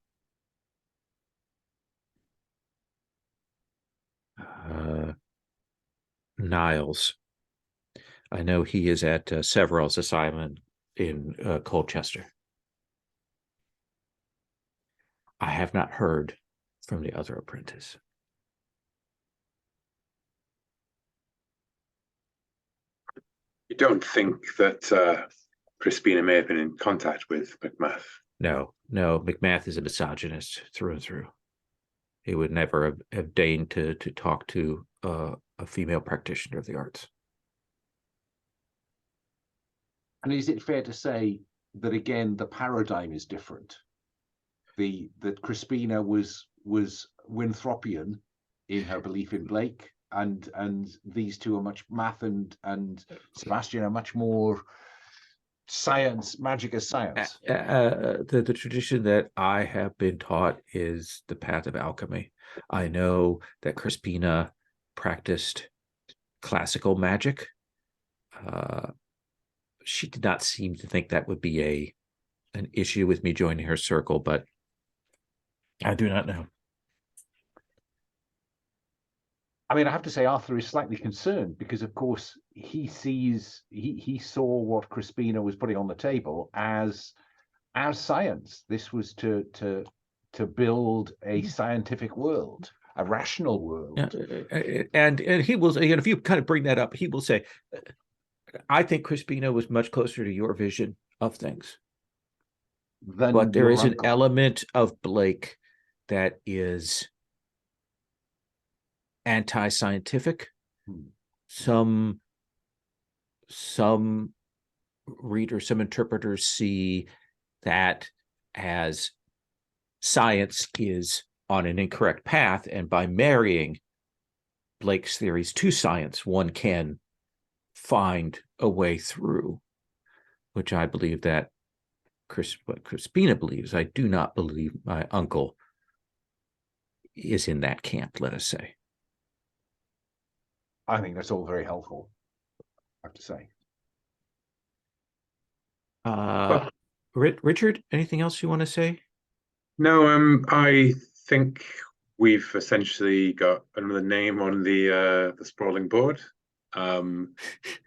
Niles. I know he is at Severall's asylum in Colchester. I have not heard from the other apprentice. You don't think that Crispina may have been in contact with McMath? No, McMath is a misogynist through and through. He would never have deigned to talk to a female practitioner of the arts. And is it fair to say that, again, the paradigm is different? That Crispina was Winthropian in her belief in Blake, and these two are much, Math and Sebastian are much more science, magic as science. The tradition that I have been taught is the path of alchemy. I know that Crispina practiced classical magic. She did not seem to think that would be an issue with me joining her circle, but I do not know. I mean, I have to say Arthur is slightly concerned because, of course, he saw what Crispina was putting on the table as science. This was to build a scientific world, a rational world. And he will, again, if you kind of bring that up, he will say, I think Crispina was much closer to your vision of things. But there is an element of Blake that is anti-scientific, some readers, some interpreters see that as science is on an incorrect path, and by marrying Blake's theories to science, one can find a way through, which I believe that what Crispina believes. I do not believe my uncle is in that camp, let us say. I think that's all very helpful, I have to say. Richard, anything else you want to say? No, I think we've essentially got another name on the sprawling board.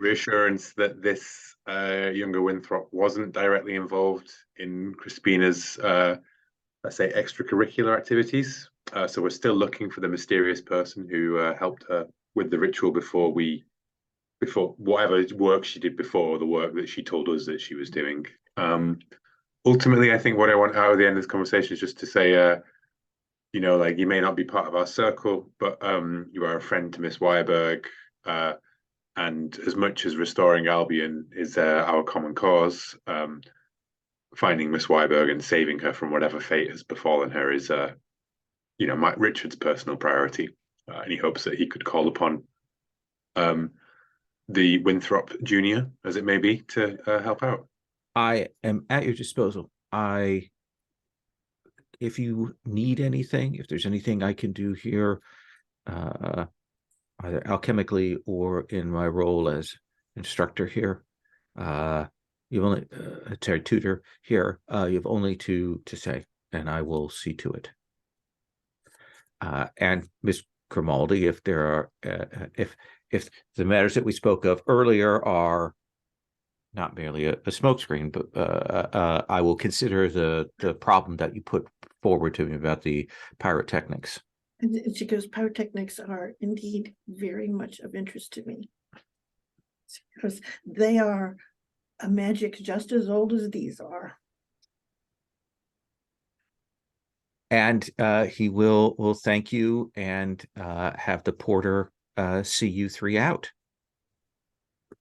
Reassurance that this younger Winthrop wasn't directly involved in Crispina's, let's say, extracurricular activities. So we're still looking for the mysterious person who helped her with the ritual before whatever work she did before the work that she told us that she was doing. Ultimately, I think what I want out of the end of this conversation is just to say, like, you may not be part of our circle, but you are a friend to Miss Wyberg. And as much as restoring Albion is our common cause, finding Miss Wyberg and saving her from whatever fate has befallen her is, Richard's personal priority. And he hopes that he could call upon the Winthrop Jr., as it may be, to help out. I am at your disposal. If you need anything, if there's anything I can do here, either alchemically or in my role as instructor here, you've only tutor here. You've only to say, and I will see to it. And Miss Grimaldi, if there are, if the matters that we spoke of earlier are not merely a smokescreen, but I will consider the problem that you put forward to me about the pyrotechnics. And she goes, pyrotechnics are indeed very much of interest to me, because they are a magic just as old as these are. And he will thank you and have the porter see you three out.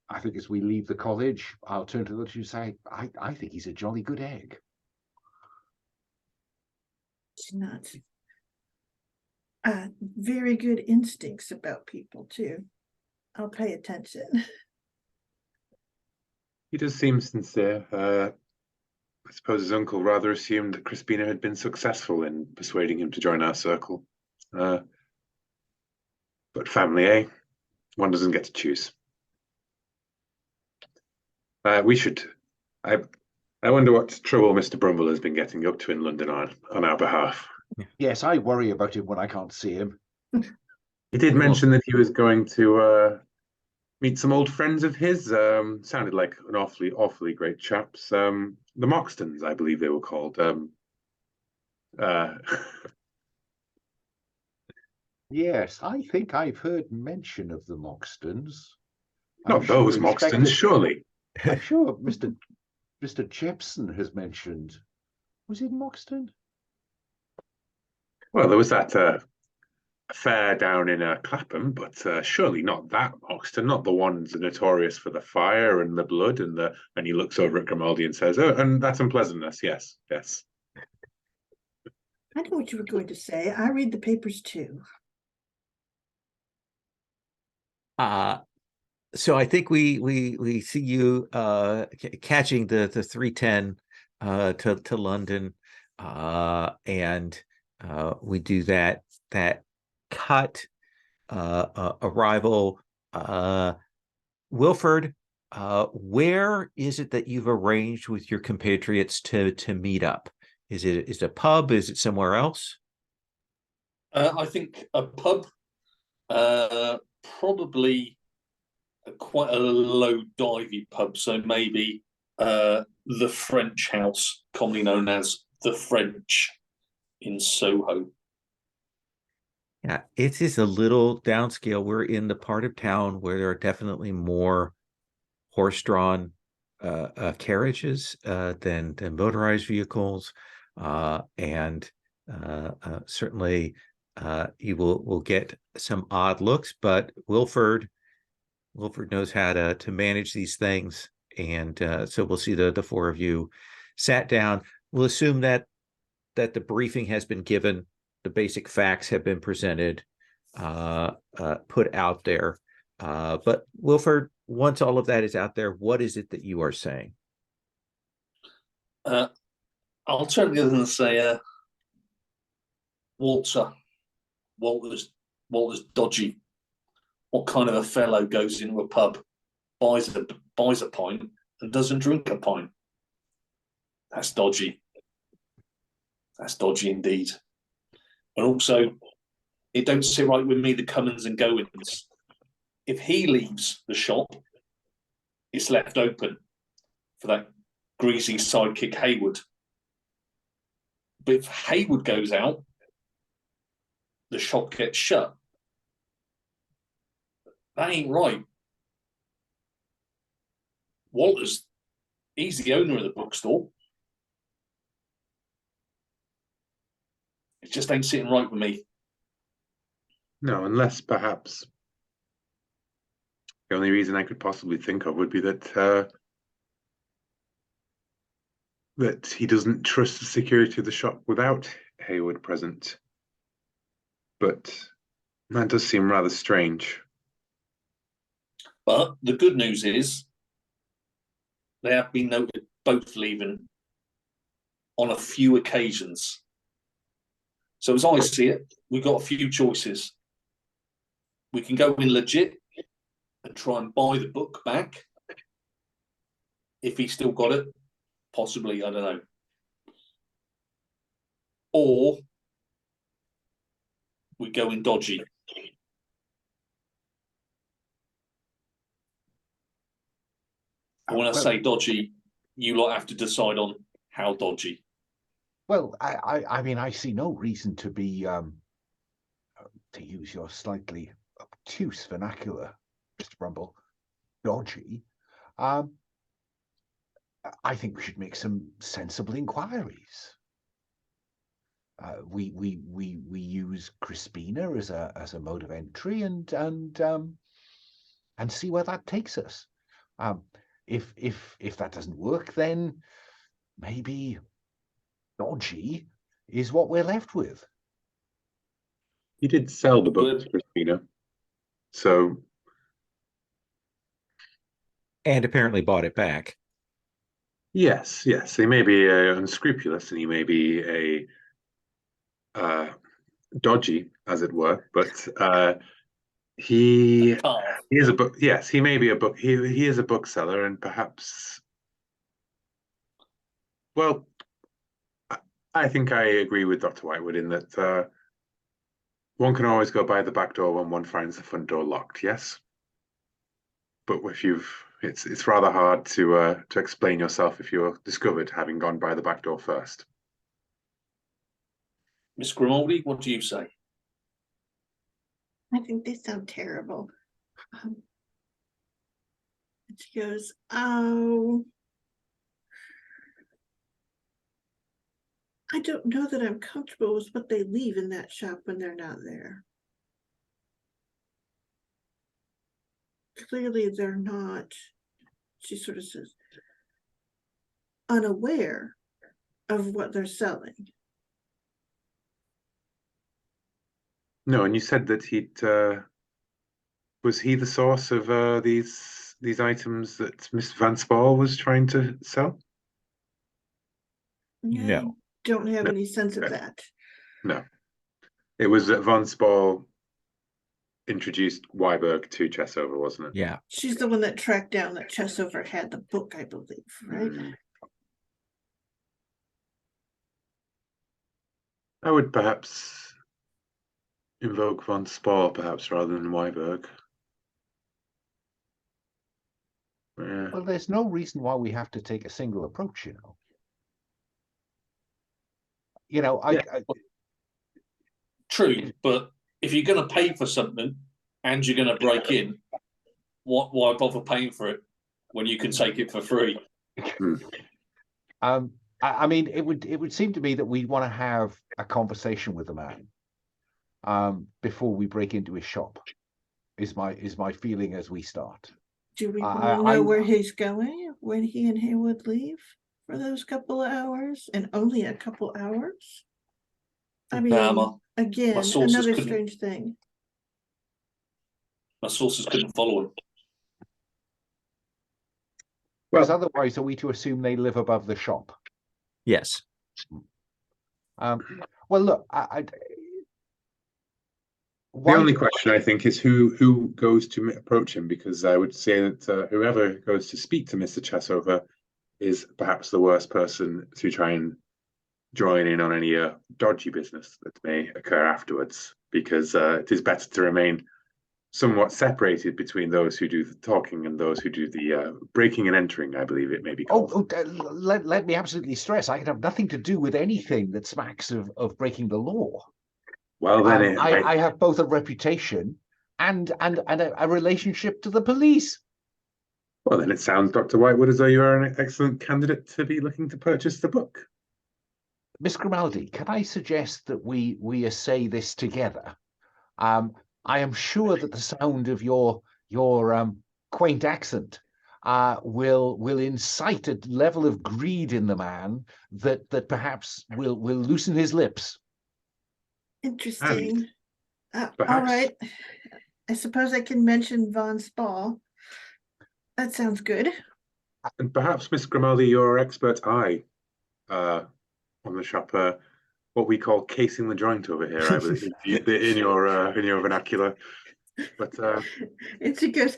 I think as we leave the college, I'll turn to the others and say, I think he's a jolly good egg. She's not. Very good instincts about people too. I'll pay attention. He does seem sincere. I suppose his uncle rather assumed that Crispina had been successful in persuading him to join our circle. But family, eh? One doesn't get to choose. We should. I wonder what trouble Mr. Brumble has been getting up to in London on our behalf. Yes, I worry about him when I can't see him. He did mention that he was going to meet some old friends of his. Sounded like an awfully great chaps. The Moxtons, I believe they were called. Yes, I think I've heard mention of the Moxtons. Not those Moxtons, surely. I'm sure Mr. Jepson has mentioned. Was it Moxton? Well, there was that affair down in Clapham, but surely not that Moxton, not the ones notorious for the fire and the blood and he looks over at Grimaldi and says, "Oh, and that unpleasantness, yes." I know what you were going to say. I read the papers too. So I think we see you catching the 3:10 to London, and we do that cut arrival. Wilford, where is it that you've arranged with your compatriots to meet up? Is it a pub? Is it somewhere else? I think a pub, probably quite a low divey pub, so maybe the French House, commonly known as the French, in Soho. Yeah, it is a little downscale. We're in the part of town where there are definitely more horse-drawn carriages than motorized vehicles, and certainly you will get some odd looks. But Wilford Wilford knows how to manage these things, and so we'll see the four of you sat down. We'll assume that the briefing has been given, the basic facts have been presented, put out there. But Wilford, once all of that is out there, what is it that you are saying? I'll turn to the other and say, Walter's dodgy. What kind of a fellow goes into a pub, buys a pint, and doesn't drink a pint? That's dodgy. That's dodgy indeed. And also, it don't sit right with me, the comings and goings. If he leaves the shop, it's left open for that greasy sidekick Hayward. But if Hayward goes out, the shop gets shut. That ain't right. Walter's, he's the owner of the bookstore. It just ain't sitting right with me. No, unless perhaps the only reason I could possibly think of would be that that he doesn't trust the security of the shop without Hayward present. But that does seem rather strange. But the good news is they have been noted both leaving on a few occasions. So as I see it, we've got a few choices. We can go in legit and try and buy the book back. If he's still got it, possibly, I don't know. Or we go in dodgy. And when I say dodgy, you lot have to decide on how dodgy. Well, I mean, I see no reason to be, to use your slightly obtuse vernacular, Mr. Brumble, dodgy. I think we should make some sensible inquiries. We use Crispina as a mode of entry and see where that takes us. If that doesn't work, then maybe dodgy is what we're left with. You did sell the book to Crispina, so And apparently bought it back. yes, he may be unscrupulous and he may be a dodgy, as it were, but he is a book. Yes, he may be a book. He is a bookseller, and perhaps. Well, I think I agree with Dr. Whitewood in that one can always go by the back door when one finds the front door locked. Yes, but it's rather hard to explain yourself if you're discovered having gone by the back door first. Miss Grimaldi, what do you say? I think they sound terrible. She goes, I don't know that I'm comfortable with what they leave in that shop when they're not there. Clearly they're not, she sort of says, unaware of what they're selling. No, and you said that was he the source of these items that Miss Van Spal was trying to sell? No. I don't have any sense of that. No. It was that Van Spal introduced Weiberg to Chessover, wasn't it? Yeah. She's the one that tracked down that Chessover had the book, I believe, right? I would perhaps invoke Van Spal, perhaps, rather than Weiberg. Yeah. Well, there's no reason why we have to take a single approach, you know. True, but if you're going to pay for something and you're going to break in, why bother paying for it when you can take it for free? I mean, it would seem to me that we'd want to have a conversation with the man before we break into his shop. is my feeling as we start. Do we want to know where he's going when he and Haywood leave for those couple of hours, and only a couple hours? I mean, again, another strange thing. My sources couldn't follow him. Because otherwise, are we to assume they live above the shop? Yes. Well, look, the only question I think is who goes to approach him, because I would say that whoever goes to speak to Mr. Chesover is perhaps the worst person to try and join in on any dodgy business that may occur afterwards, because it is better to remain somewhat separated between those who do the talking and those who do the breaking and entering, I believe it may be called. Let me absolutely stress, I can have nothing to do with anything that smacks of breaking the law. Well, then I have both a reputation and a relationship to the police. Well, then it sounds, Dr. Whitewood, as though you are an excellent candidate to be looking to purchase the book. Miss Grimaldi, can I suggest that we essay this together? I am sure that the sound of your quaint accent will incite a level of greed in the man that perhaps will loosen his lips. Interesting. All right. I suppose I can mention Von Spa. That sounds good. And perhaps, Miss Grimaldi, your expert eye on the shop, what we call casing the joint over here, I believe, in your vernacular. But and she goes,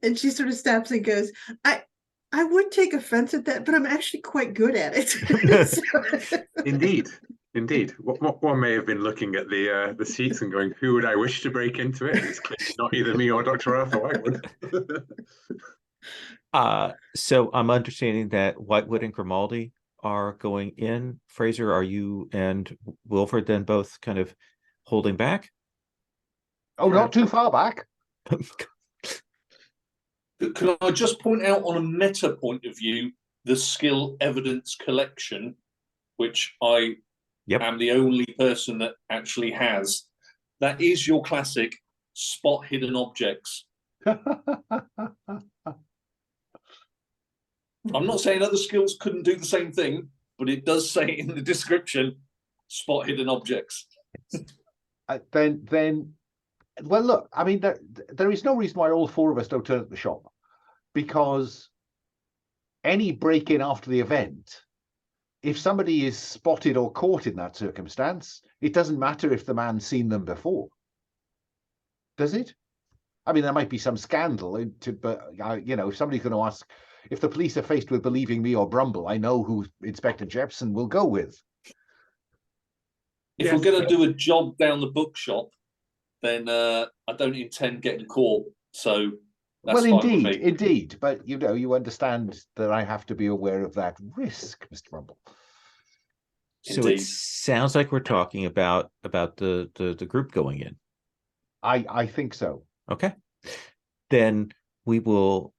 and she sort of stops and goes, I would take offense at that, but I'm actually quite good at it. Indeed. One may have been looking at the seats and going, "Who would I wish to break into it?" It's clearly not either me or Dr. Arthur Whitewood. So I'm understanding that Whitewood and Grimaldi are going in. Fraser, are you and Wilford then both kind of holding back? Oh, not too far back. Can I just point out, on a meta point of view, the skill evidence collection, which I am the only person that actually has. That is your classic spot hidden objects. I'm not saying other skills couldn't do the same thing, but it does say in the description, spot hidden objects. Well, look, I mean, there is no reason why all four of us don't turn up the shop, because any break-in after the event, if somebody is spotted or caught in that circumstance, it doesn't matter if the man's seen them before, does it? I mean, there might be some scandal, but if somebody's going to ask, if the police are faced with believing me or Brumble, I know who Inspector Jepson will go with. If we're going to do a job down the bookshop, then I don't intend getting caught. So that's fine with me. Indeed. But you understand that I have to be aware of that risk, Mr. Brumble. So it sounds like we're talking about the group going in. I think so. Okay. Then we will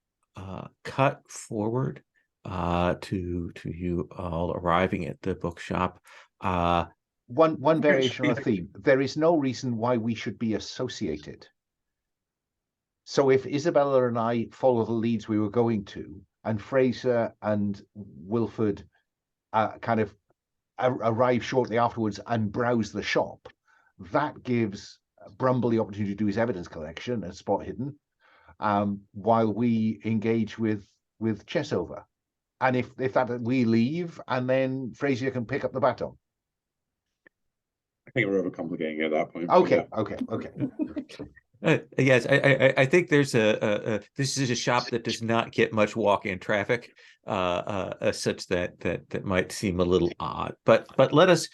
cut forward to you all arriving at the bookshop. One variation on a theme. There is no reason why we should be associated. So if Isabella and I follow the leads we were going to, and Fraser and Wilford kind of arrive shortly afterwards and browse the shop, that gives Brumble the opportunity to do his evidence collection and spot hidden, while we engage with Chesover. And if that we leave, and then Fraser can pick up the baton. I think we're overcomplicating it at that point. Okay. Yes, I think there's this is a shop that does not get much walk-in traffic, such that might seem a little odd. But let us.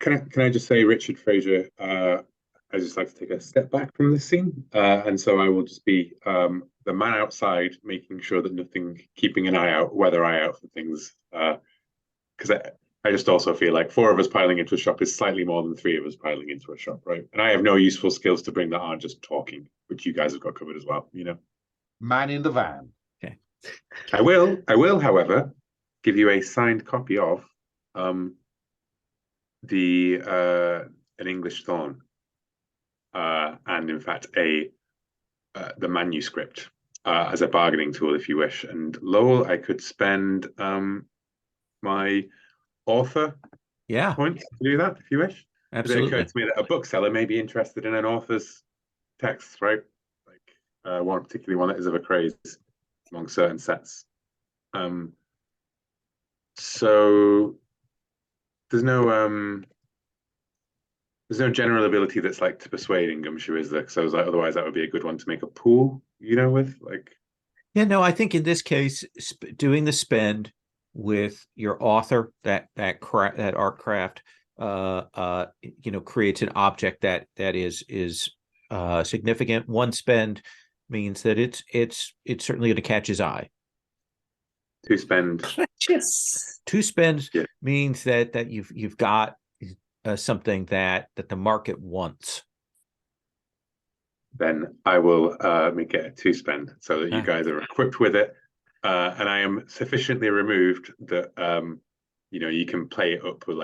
Can I just say, Richard Fraser, I just like to take a step back from this scene, and so I will just be the man outside, making sure that keeping an weather eye out for things, because I just also feel like 4 of us piling into a shop is slightly more than 3 of us piling into a shop, right? And I have no useful skills to bring that aren't just talking, which you guys have got covered as well, Man in the van. Okay. I will, however, give you a signed copy of an English Thorn. and in fact the manuscript as a bargaining tool, if you wish. And Lowell, I could spend my author points to do that, if you wish. Absolutely. It occurred to me that a bookseller may be interested in an author's texts, right? Like one particularly one that is of a craze among certain sets. So there's no general ability that's like to persuade in Gumshoe, is there? So I was like, otherwise that would be a good one to make a pool, with like. Yeah, no, I think in this case, doing the spend with your author, that art craft, creates an object that is significant. One spend means that it's certainly going to catch his eye. To spend. Yes. To spend means that you've got something that the market wants. Then I will make it a 2 spend so that you guys are equipped with it, and I am sufficiently removed that you can play it up with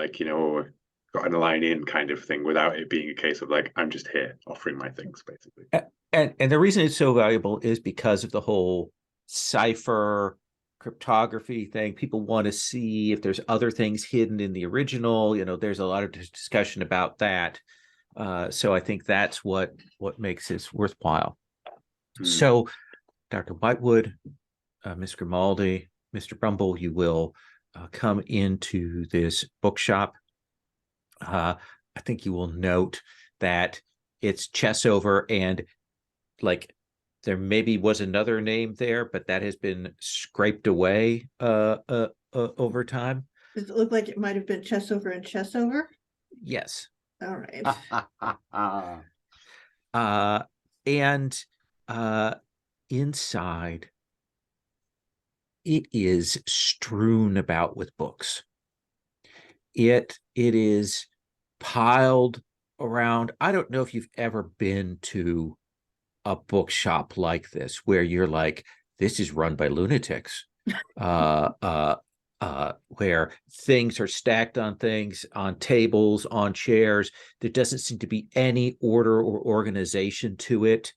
got an line in kind of thing without it being a case of like I'm just here offering my things basically. And the reason it's so valuable is because of the whole cipher cryptography thing. People want to see if there's other things hidden in the original. There's a lot of discussion about that. So I think that's what makes this worthwhile. So, Dr. Whitewood, Ms. Grimaldi, Mr. Brumble, you will come into this bookshop. I think you will note that it's Chessover, and like there maybe was another name there, but that has been scraped away over time. Does it look like it might have been Chessover and Chessover? Yes. All right. And inside, it is strewn about with books. It is piled around. I don't know if you've ever been to a bookshop like this where you're like, this is run by lunatics. Where things are stacked on things, on tables, on chairs. There doesn't seem to be any order or organization to it.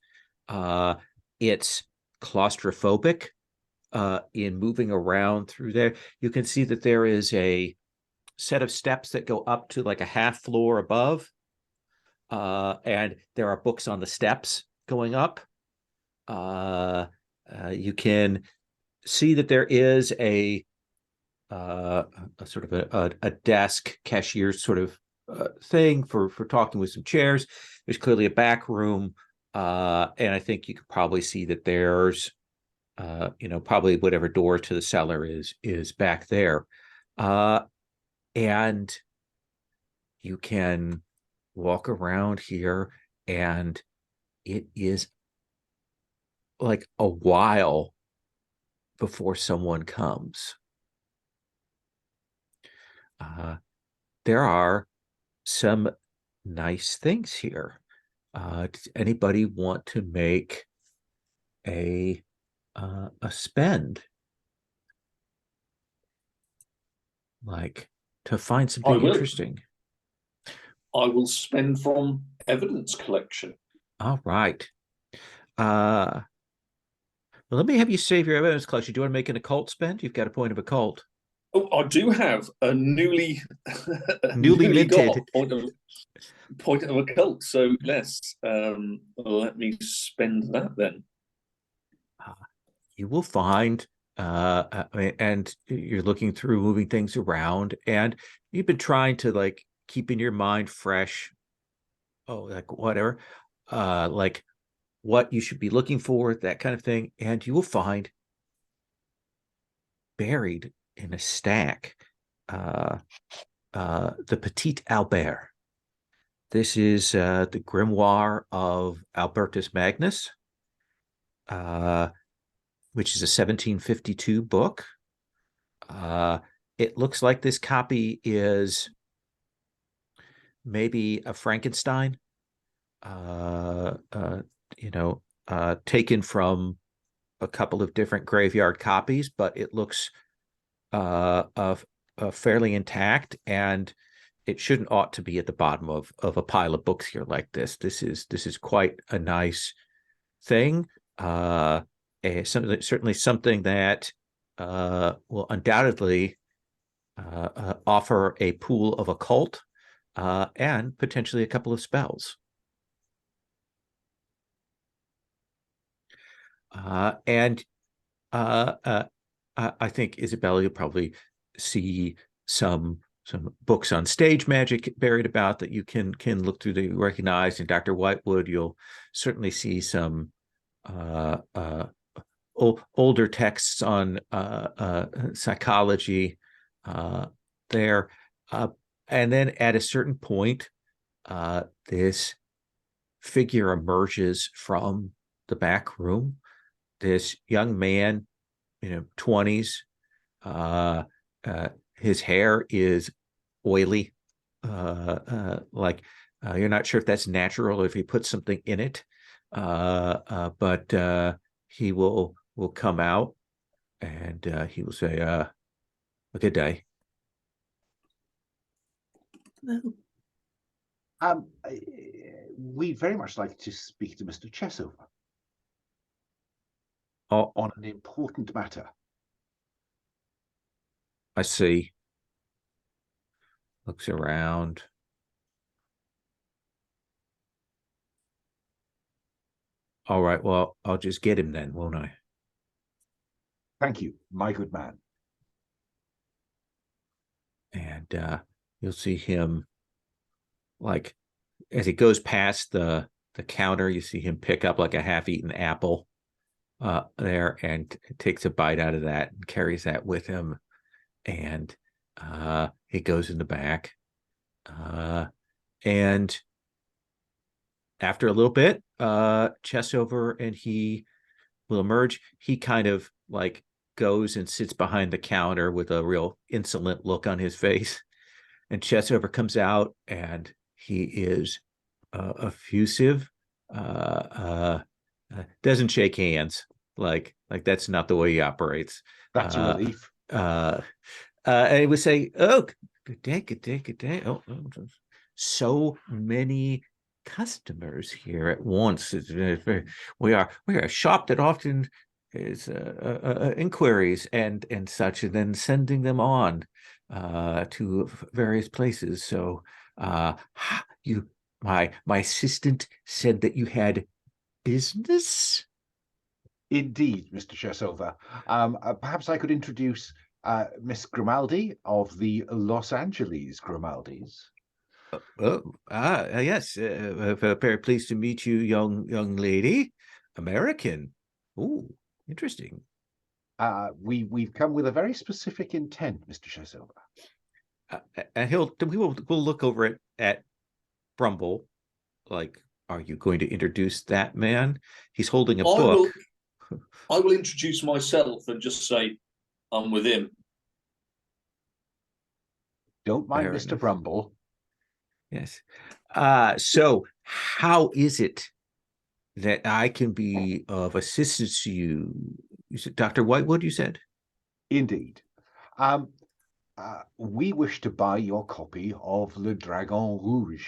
It's claustrophobic in moving around through there. You can see that there is a set of steps that go up to like a half floor above. And there are books on the steps going up. You can see that there is a sort of a desk cashier sort of thing for talking with some chairs. There's clearly a back room, and I think you could probably see that there's probably whatever door to the cellar is back there, and you can walk around here, and it is like a while before someone comes. There are some nice things here. Does anybody want to make a spend? Like to find something interesting? I will spend from evidence collection. All right. Well, let me have you save your evidence collection. Do you want to make an occult spend? You've got a point of occult. Oh, I do have a newly minted point of occult. So yes, let me spend that then. You will find, and you're looking through, moving things around, and you've been trying to like keep in your mind fresh. Oh, like whatever, like what you should be looking for, that kind of thing, and you will find buried in a stack the Petit Albert. This is the grimoire of Albertus Magnus, which is a 1752 book. It looks like this copy is maybe a Frankenstein, taken from a couple of different graveyard copies, but it looks fairly intact, and it shouldn't ought to be at the bottom of a pile of books here like this. This is quite a nice thing. Certainly something that will undoubtedly offer a pool of occult and potentially a couple of spells. And I think Isabella, you'll probably see some books on stage magic buried about that you can look through to recognize. And Dr. Whitewood, you'll certainly see some older texts on psychology there. And then at a certain point, this figure emerges from the back room. This young man, 20s. His hair is oily, like you're not sure if that's natural or if he put something in it. But he will come out and he will say, "A good day." We'd very much like to speak to Mr. Chessover on an important matter. I see. Looks around. All right, well, I'll just get him then, won't I? Thank you, my good man. And you'll see him, like, as he goes past the counter, you see him pick up like a half-eaten apple there and takes a bite out of that and carries that with him. And he goes in the back. And after a little bit, Chessover and he will emerge. He kind of like goes and sits behind the counter with a real insolent look on his face. And Chessover comes out and he is effusive, doesn't shake hands. Like that's not the way he operates. That's a relief. And he would say, "Oh, good day, good day, good day. Oh, so many customers here at once. We are a shop that often is inquiries and such, and then sending them on to various places. So, my assistant said that you had business." Indeed, Mr. Chessover. Perhaps I could introduce Miss Grimaldi of the Los Angeles Grimaldis. Yes. Very pleased to meet you, young lady. American. Ooh, interesting. We've come with a very specific intent, Mr. Chessover. And we'll look over at Brumble. Like, are you going to introduce that man? He's holding a book. I will introduce myself and just say I'm with him. Don't mind Fair Mr. Enough. Brumble. Yes. So how is it that I can be of assistance to you? You said Dr. Whitewood, you said? Indeed. We wish to buy your copy of Le Dragon Rouge.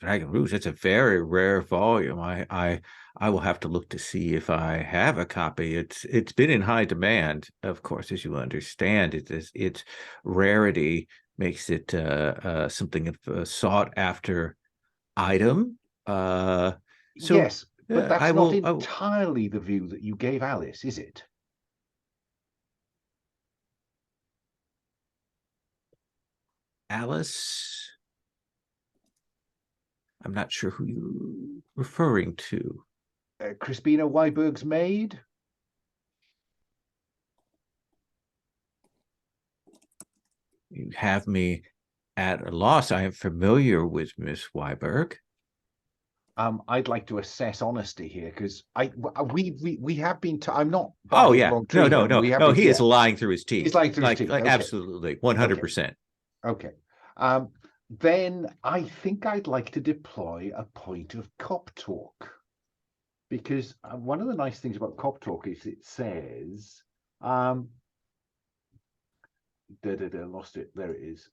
Dragon Rouge, that's a very rare volume. I will have to look to see if I have a copy. It's been in high demand, of course, as you understand. Its rarity makes it something of a sought after item. Yes, but that's not entirely the view that you gave Alice, is it? Alice? I'm not sure who you're referring to. Crispina Weiberg's maid? You have me at a loss. I am familiar with Miss Weiberg. I'd like to assess honesty here because we have been. I'm not. Oh yeah, no. He is lying through his teeth. He's lying through his teeth. Like, okay. Absolutely, 100%. Okay. Then I think I'd like to deploy a point of cop talk, because one of the nice things about cop talk is it says, lost it. There it is.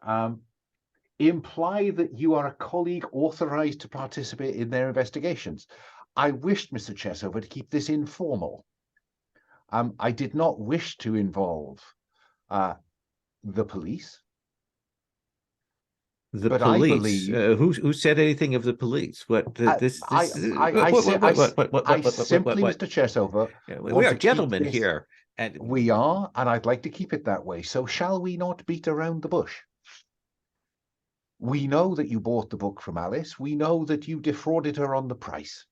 imply that you are a colleague authorized to participate in their investigations. I wished, Mr. Chessover, to keep this informal. I did not wish to involve the police. The but police. I believe Who said anything of the police? What this? I simply, Mr. Chessover, we are gentlemen here, and we are, and I'd like to keep it that way. So shall we not beat around the bush? We know that you bought the book from Alice. We know that you defrauded her on the price.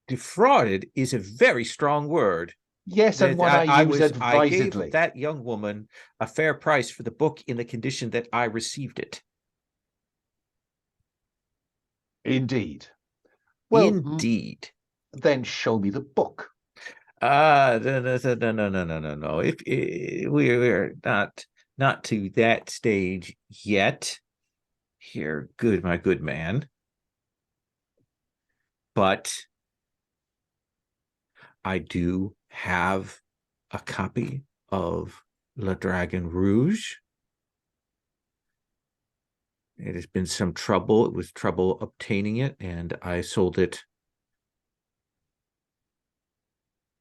Defrauded is a very strong word. Yes, and one I use advisedly. I gave that young woman a fair price for the book in the condition that I received it. Indeed. Well, indeed. Then show me the book. No. If we're not to that stage yet, here, my good man. But I do have a copy of Le Dragon Rouge. It has been some trouble. It was trouble obtaining it, and I sold it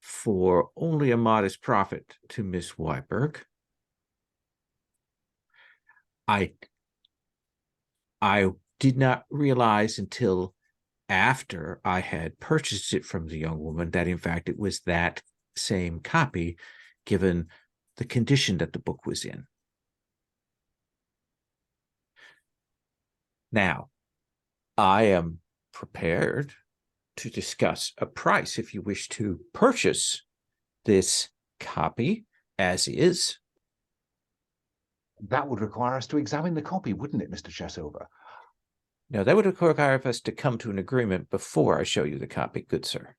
for only a modest profit to Miss Weiberg. I did not realize until after I had purchased it from the young woman that, in fact, it was that same copy, given the condition that the book was in. Now, I am prepared to discuss a price if you wish to purchase this copy as is. That would require us to examine the copy, wouldn't it, Mr. Chessover? No, that would require us to come to an agreement before I show you the copy, good sir.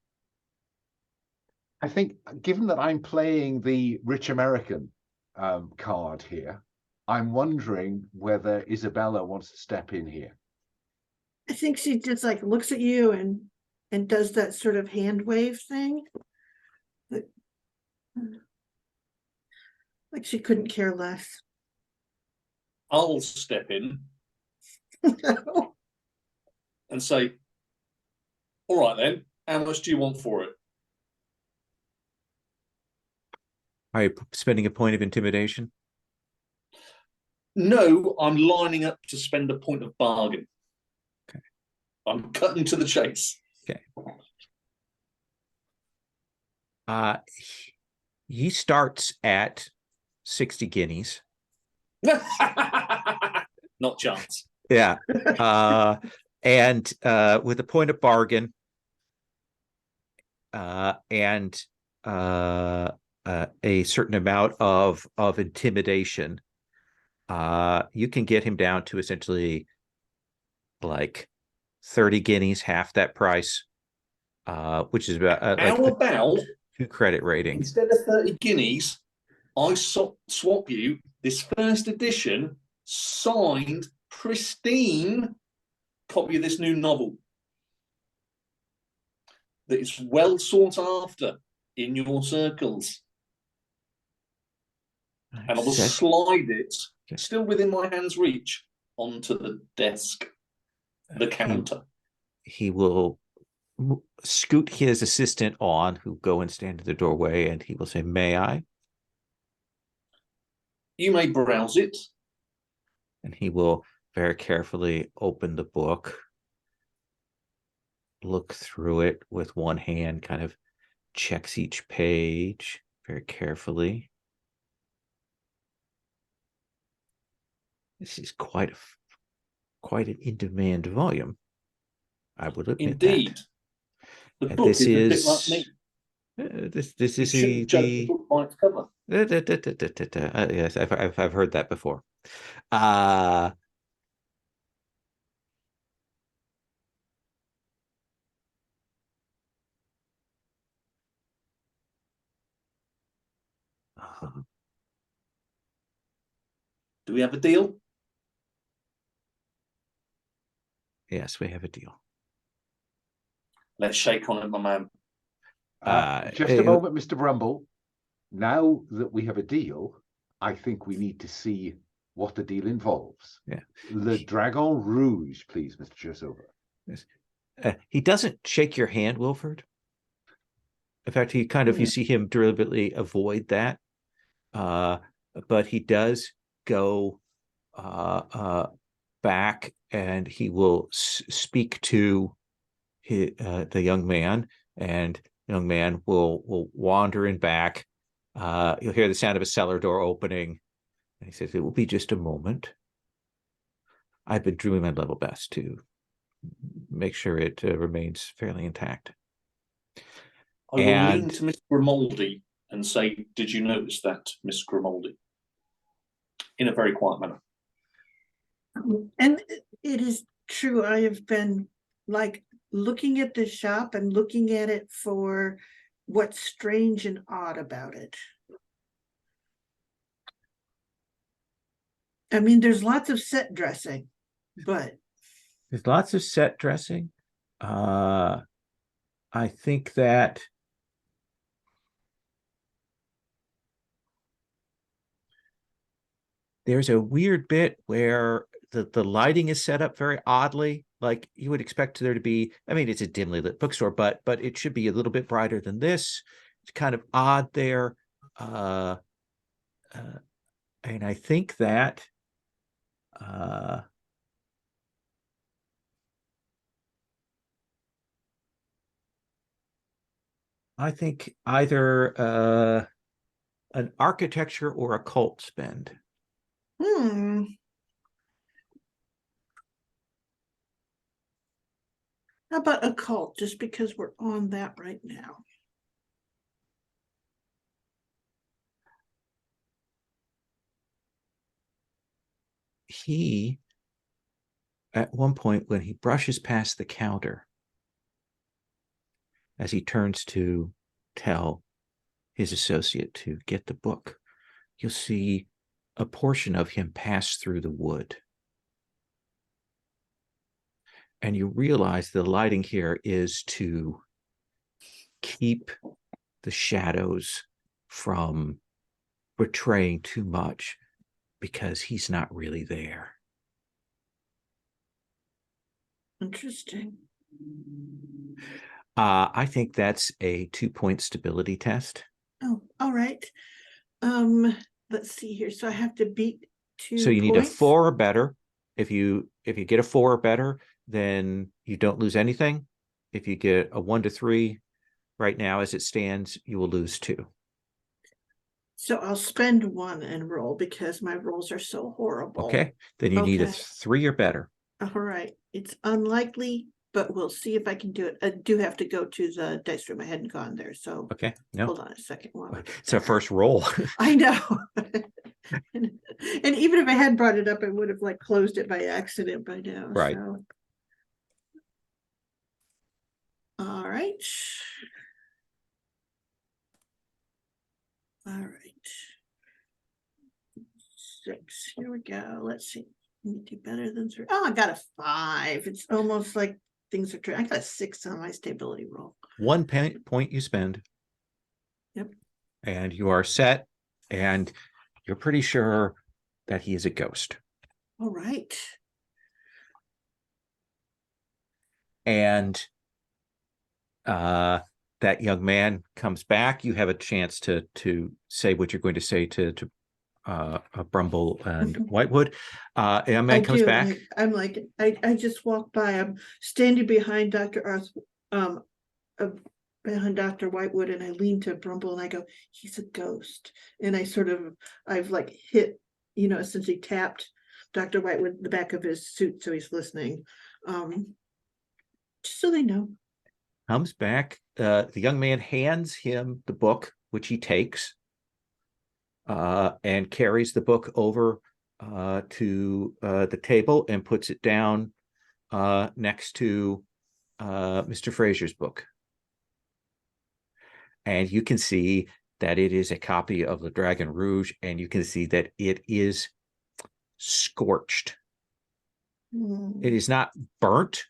I think, given that I'm playing the rich American card here, I'm wondering whether Isabella wants to step in here. I think she just like looks at you and does that sort of hand wave thing. Like she couldn't care less. I'll step in and say, all right then, how much do you want for it? Are you spending a point of intimidation? No, I'm lining up to spend a point of bargain. Okay. I'm cutting to the chase. Okay. He starts at 60 guineas. Not chance. Yeah. And with a point of bargain and a certain amount of intimidation, you can get him down to essentially like 30 guineas, half that price, which is about how about 2 credit rating. Instead of 30 guineas, I swap you this first edition, signed, pristine copy of this new novel that is well sought after in your circles. And I will slide it, still within my hand's reach, onto the desk, the counter. He will scoot his assistant on, who go and stand in the doorway, and he will say, "May I?" You may browse it. And he will very carefully open the book, look through it with one hand, kind of checks each page very carefully. This is quite an in-demand volume, I would admit. Indeed. That. The book is a bit like me. This is the book by its cover. Yes, I've heard that before. Do we have a deal? Yes, we have a deal. Let's shake on it, my man. Just a moment, Mr. Brumble. Now that we have a deal, I think we need to see what the deal involves. Yeah. Le Dragon Rouge, please, Mr. Chersover. Yes. He doesn't shake your hand, Wilford. In fact, he kind of, you see him deliberately avoid that. But he does go back, and he will speak to the young man, and the young man will wander in back. You'll hear the sound of a cellar door opening, and he says, "It will be just a moment. I've been doing my level best to make sure it remains fairly intact." I will lean to Miss Grimaldi and say, "Did you notice that, Miss Grimaldi?" In a very quiet manner. And it is true. I have been like looking at the shop and looking at it for what's strange and odd about it. I mean, there's lots of set dressing, but there's lots of set dressing. I think that there's a weird bit where the lighting is set up very oddly. Like you would expect there to be, I mean, it's a dimly lit bookstore, but it should be a little bit brighter than this. It's kind of odd there. And I think that I think either an architecture or occult spend. How about occult, just because we're on that right now? He, at one point, when he brushes past the counter, as he turns to tell his associate to get the book, you'll see a portion of him pass through the wood. And you realize the lighting here is to keep the shadows from betraying too much, because he's not really there. Interesting. I think that's a 2-point stability test. Oh, all right. Let's see here. So I have to beat 2 So you need a points? 4 or better. If you get a 4 or better, then you don't lose anything. If you get a 1 to 3, right now as it stands, you will lose 2. So I'll spend 1 and roll because my rolls are so horrible. Okay, then you need a 3 or better. All right. It's unlikely, but we'll see if I can do it. I do have to go to the dice room. I hadn't gone there, so Okay, no. Hold on a second. It's our first roll. I know. And even if I had brought it up, I would have like closed it by accident by now. Right. So. All right. All right. 6. Here we go. Let's see. Do better than 3. Oh, I got a 5. It's almost like things are true. I got a 6 on my stability roll. 1 point you spend. Yep. And you are set, and you're pretty sure that he is a ghost. All right. And that young man comes back. You have a chance to say what you're going to say to Brumble and Whitewood. A young man comes back. I'm like, I just walk by. I'm standing behind Dr. Behind Dr. Whitewood, and I lean to Brumble and I go, "He's a ghost." And I've like hit, essentially tapped Dr. Whitewood in the back of his suit so he's listening. Just so they know. Comes back. The young man hands him the book, which he takes, and carries the book over to the table and puts it down next to Mr. Fraser's book. And you can see that it is a copy of Le Dragon Rouge, and you can see that it is scorched. It is not burnt,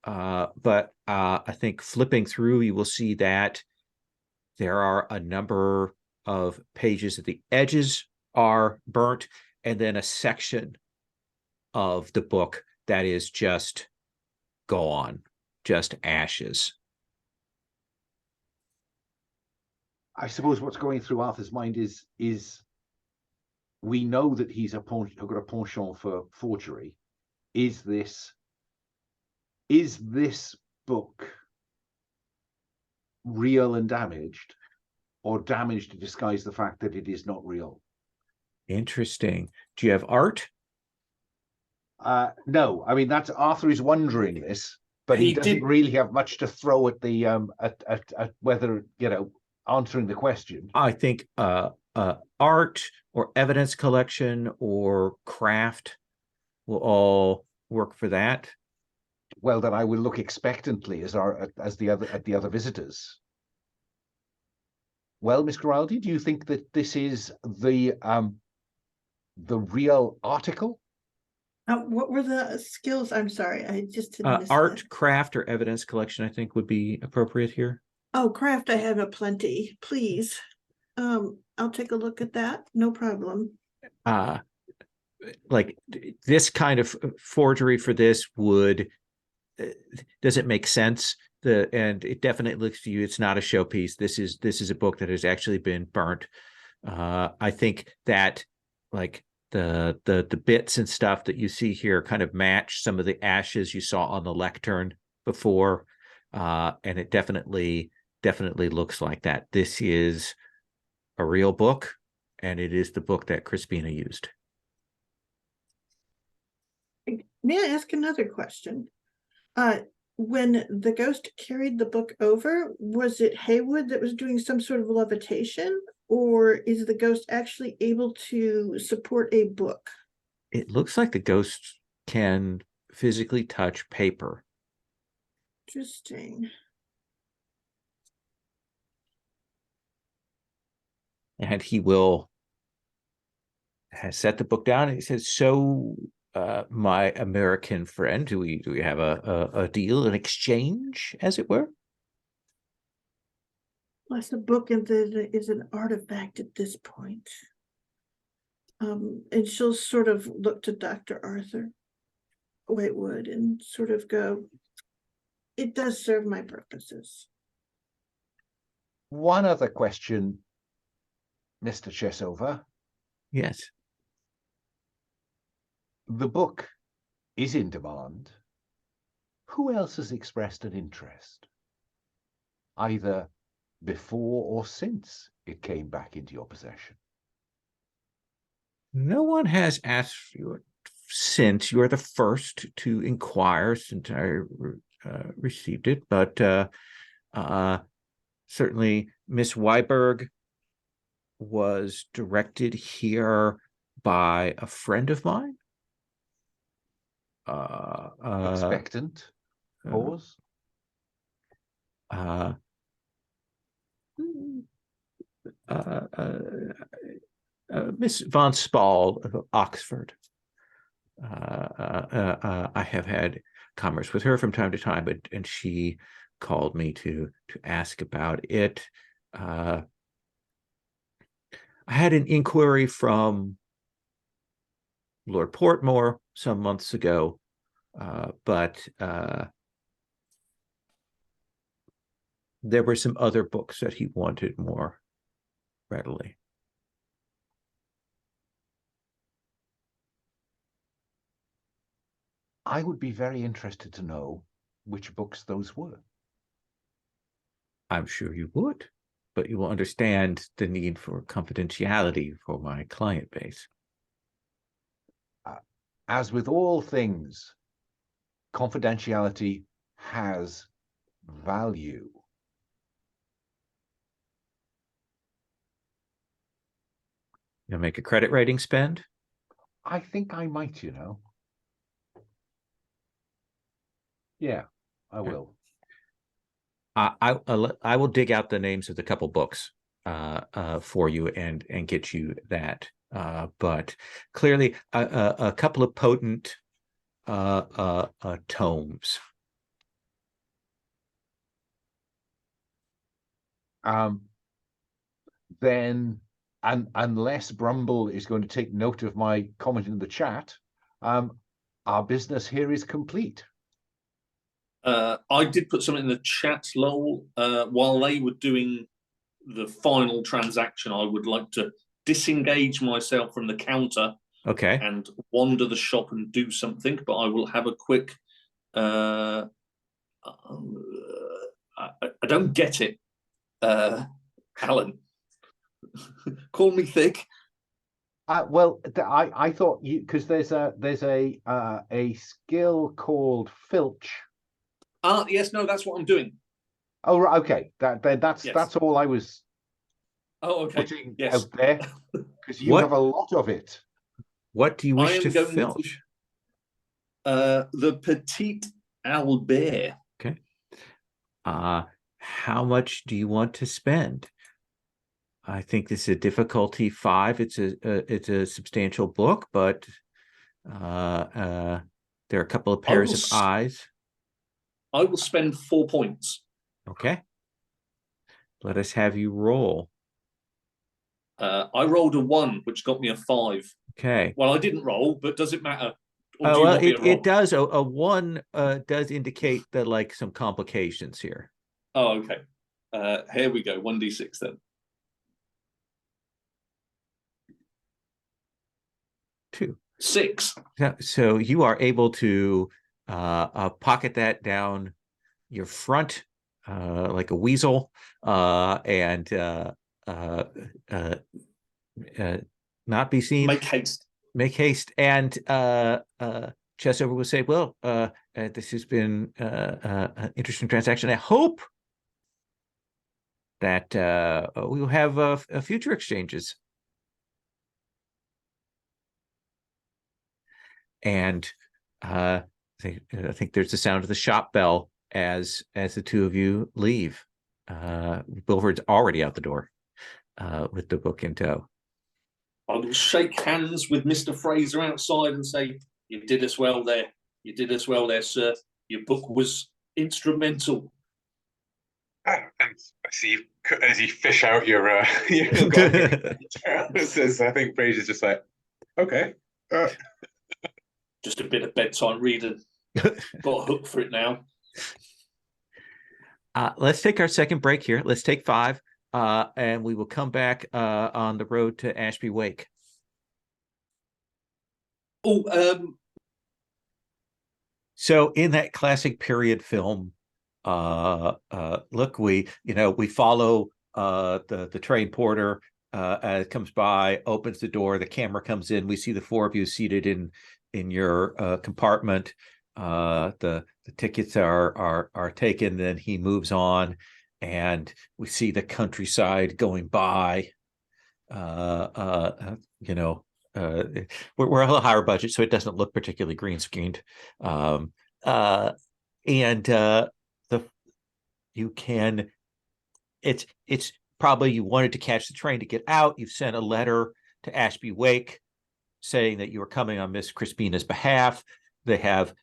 but I think flipping through, you will see that there are a number of pages that the edges are burnt, and then a section of the book that is just gone, just ashes. I suppose what's going through Arthur's mind is we know that he's got a penchant for forgery. Is this book real and damaged, or damaged to disguise the fact that it is not real? Interesting. Do you have art? No, I mean, that's Arthur is wondering this, but he doesn't really have much to throw at the at whether, answering the question. I think art or evidence collection or craft will all work for that. Well, then I will look expectantly at the other visitors. Well, Miss Giraldi, do you think that this is the real article? What were the skills? I'm sorry, I just didn't miss art, that. craft, or evidence collection, I think would be appropriate here. Oh, craft, I have a plenty. Please. I'll take a look at that. No problem. Like this kind of forgery for this doesn't make sense. And it definitely looks to you, it's not a showpiece. This is a book that has actually been burnt. I think that like the bits and stuff that you see here kind of match some of the ashes you saw on the lectern before. And it definitely looks like that. This is a real book, and it is the book that Crispina used. May I ask another question? When the ghost carried the book over, was it Haywood that was doing some sort of levitation, or is the ghost actually able to support a book? It looks like the ghost can physically touch paper. Interesting. And he has set the book down, and he says, so my American friend, do we have a deal, an exchange, as it were? Plus, a book is an artifact at this point. And she'll sort of look to Dr. Arthur Whitewood and sort of go, it does serve my purposes. One other question, Mr. Chessover. Yes. The book is in demand. Who else has expressed an interest, either before or since it came back into your possession? No one has asked you since. You are the first to inquire since I received it, but certainly Miss Weiberg was directed here by a friend of mine. Expectant. Pause. Miss von Spall of Oxford. I have had commerce with her from time to time, and she called me to ask about it. I had an inquiry from Lord Portmore some months ago, but there were some other books that he wanted more readily. I would be very interested to know which books those were. I'm sure you would, but you will understand the need for confidentiality for my client base. As with all things, confidentiality has value. You'll make a credit rating spend? I think I might, Yeah, I will. I will dig out the names of the couple books for you and get you that. But clearly, a couple of potent tomes. Then and unless Brumble is going to take note of my comment in the chat, our business here is complete. I did put something in the chat, Lowell. While they were doing the final transaction, I would like to disengage myself from the counter, and wander the shop and do something. But I will have a quick. I don't get it, Alan. Call me thick. Well, I thought you, because there's a skill called filch. Yes, no, that's what I'm doing. Oh, right, okay. That's all I was. Oh, okay. Putting yes. out there, because you have a lot of it. What do you wish to filch? The Petite Albert. Okay. How much do you want to spend? I think this is a difficulty 5. It's a substantial book, but there are a couple of pairs of eyes. I will spend 4 points. Okay. Let us have you roll. I rolled a 1, which got me a 5. Okay. Well, I didn't roll, but does it matter? Oh, well, it does. A 1 does indicate that, like, some complications here. Oh, okay. Here we go. 1d6 then. 2. 6. So you are able to pocket that down your front like a weasel, and not be seen. Make haste. Make haste. And Chestover will say, well, this has been an interesting transaction. I hope that we will have future exchanges. And I think there's the sound of the shop bell as the two of you leave. Bilford's already out the door with the book in tow. I will shake hands with Mr. Fraser outside and say, "You did us well there. You did us well there, sir. Your book was instrumental." And I see as you fish out your I think Fraser's just like, okay. Just a bit of bedtime reading. Got a hook for it now. Let's take our second break here. Let's take 5, and we will come back on the road to Ashby Wake. So in that classic period film, look, we follow the train porter as it comes by, opens the door, the camera comes in, we see the 4 of you seated in your compartment. The tickets are taken, then he moves on, and we see the countryside going by. We're a little higher budget, so it doesn't look particularly green screened. It's probably you wanted to catch the train to get out. You've sent a letter to Ashby Wake saying that you are coming on Miss Crispina's behalf. They have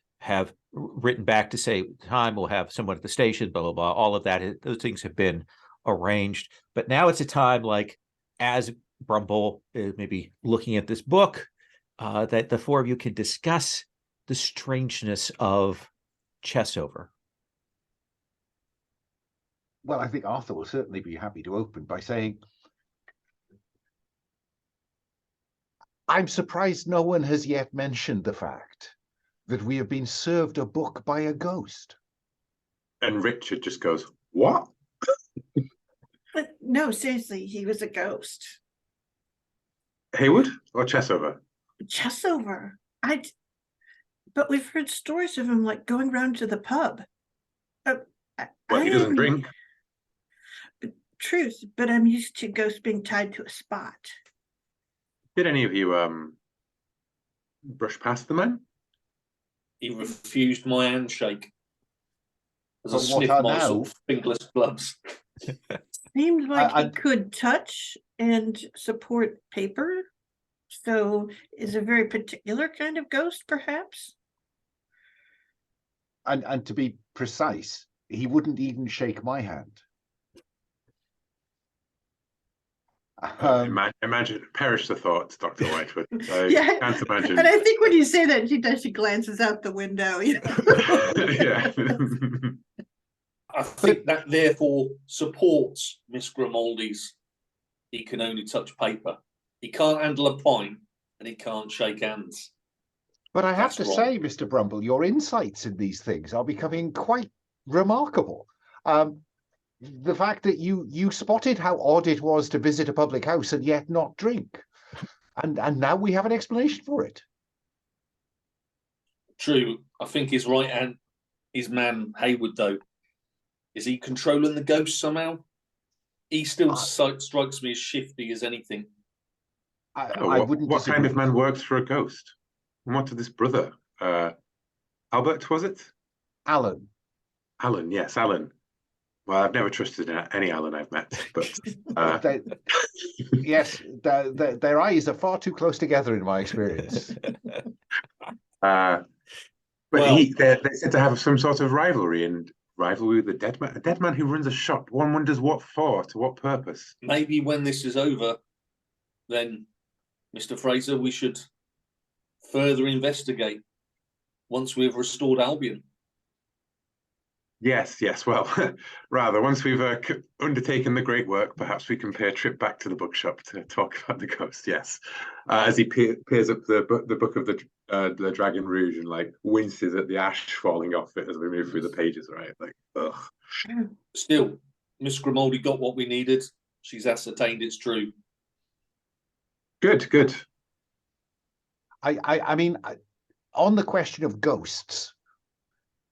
written back to say time we'll have someone at the station, blah blah blah. All of that, those things have been arranged. But now it's a time, like, as Brumble is maybe looking at this book, that the 4 of you can discuss the strangeness of Chestover. Well, I think Arthur will certainly be happy to open by saying, I'm surprised no one has yet mentioned the fact that we have been served a book by a ghost. And Richard just goes, what? But no, seriously, he was a ghost. Haywood or Chestover? Chestover. But we've heard stories of him, like, going round to the pub. Well, he doesn't drink. Truth, but I'm used to ghosts being tied to a spot. Did any of you brush past the man? He refused my handshake. As I But what sniffed are my now? sort of fingerless gloves. Seems like he could touch and support paper. So is a very particular kind of ghost, perhaps? And to be precise, he wouldn't even shake my hand. Imagine, perish the thoughts, Dr. Whitewood. I Yeah, can't imagine. and I think when you say that, she glances out the window. You know? Yeah. I think that therefore supports Miss Grimaldi's. He can only touch paper. He can't handle a pint, and he can't shake hands. But I have That's to wrong. say, Mr. Brumble, your insights in these things are becoming quite remarkable. The fact that you spotted how odd it was to visit a public house and yet not drink, and now we have an explanation for it. True. I think his right hand, his man Hayward, though, is he controlling the ghost somehow? He still strikes me as shifty as anything. I wouldn't. What kind of man works for a ghost? And what did this brother, Albert, was it? Alan. Alan, yes, Alan. Well, I've never trusted any Alan I've met, but yes, their eyes are far too close together in my experience. But they said to have some sort of rivalry with the dead man. A dead man who runs a shop. One wonders what for, to what purpose. Maybe when this is over, then, Mr. Fraser, we should further investigate once we've restored Albion. Yes. Well, rather, once we've undertaken the great work, perhaps we can pay a trip back to the bookshop to talk about the ghost. Yes, as he peers up the book of the Dragon Rouge and like winces at the ash falling off it as we move through the pages. Right, like, ugh. Still, Miss Grimaldi got what we needed. She's ascertained it's true. Good. I mean, on the question of ghosts,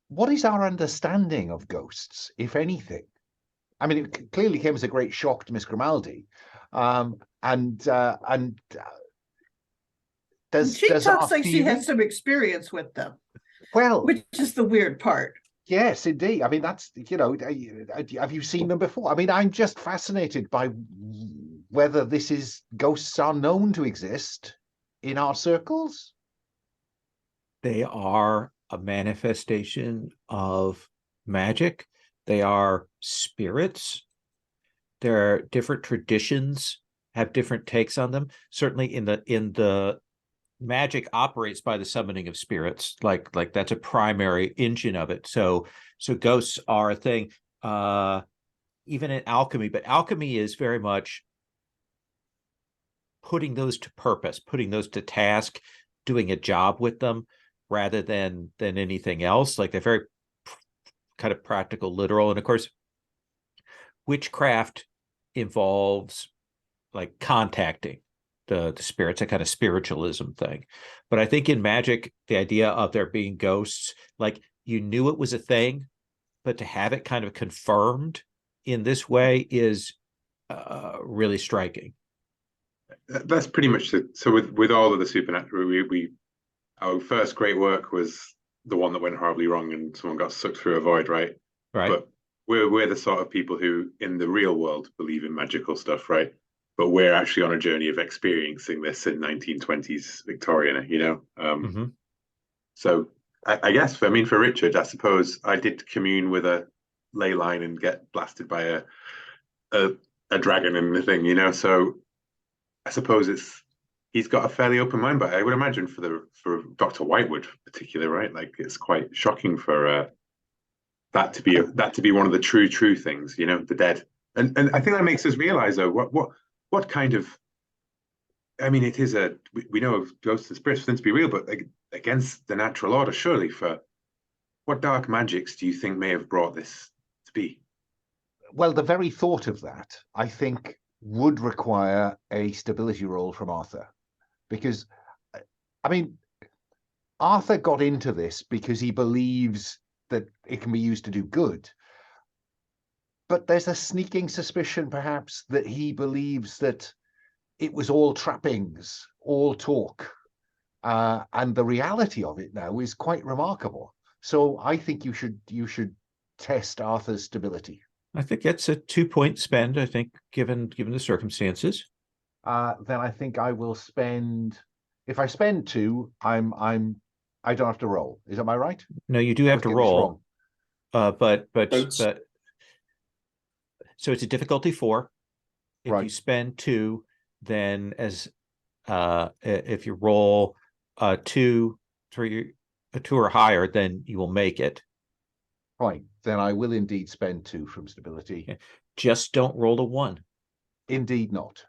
what is our understanding of ghosts, if anything? I mean, it clearly came as a great shock to Miss Grimaldi, and she talks like she has some experience with them. Well, which is the weird part. Yes, indeed. I mean, that's, have you seen them before? I mean, I'm just fascinated by whether ghosts are known to exist in our circles. They are a manifestation of magic. They are spirits. There are different traditions, have different takes on them. Certainly in the magic operates by the summoning of spirits, like that's a primary engine of it. So ghosts are a thing, even in alchemy, but alchemy is very much putting those to purpose, putting those to task, doing a job with them rather than anything else. Like they're very kind of practical, literal. And of course, witchcraft involves like contacting the spirits, a kind of spiritualism thing. But I think in magic, the idea of there being ghosts, like you knew it was a thing, but to have it kind of confirmed in this way is really striking. That's pretty much it. So with all of the supernatural, our first great work was the one that went horribly wrong and someone got sucked through a void, right? But we're the sort of people who in the real world believe in magical stuff, right? But we're actually on a journey of experiencing this in 1920s Victorian, So I guess, for Richard, I suppose I did commune with a ley line and get blasted by a dragon and the thing, So I suppose he's got a fairly open mind, but I would imagine for Dr. Whitewood particularly, right? Like it's quite shocking for that to be one of the true things, the dead. And I think that makes us realize though what kind of, it is we know of ghosts and spirits for them to be real, but against the natural order, surely. For what dark magics do you think may have brought this to be? Well, the very thought of that, I think, would require a stability roll from Arthur, because Arthur got into this because he believes that it can be used to do good. But there's a sneaking suspicion, perhaps, that he believes that it was all trappings, all talk. And the reality of it now is quite remarkable. So I think you should test Arthur's stability. I think that's a 2-point spend, I think, given the circumstances. Then I think I will spend, if I spend 2, I don't have to roll. Am I right? No, you do have to roll. But so it's a difficulty 4. If Right. you spend 2, then if you roll 2, 3, a 2 or higher, then you will make it. Fine. Then I will indeed spend 2 from stability. Yeah. Just don't roll a 1. Indeed not.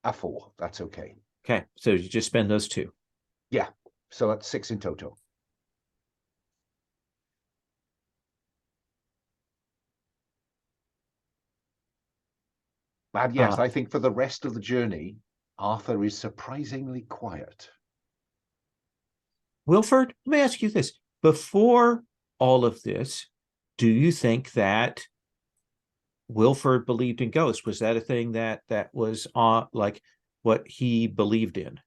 A 4. That's okay. Okay, so you just spend those 2. Yeah. So that's 6 in total. And yes, I think for the rest of the journey, Arthur is surprisingly quiet. Wilford, let me ask you this. Before all of this, do you think that Wilford believed in ghosts? Was that a thing that was like what he believed in?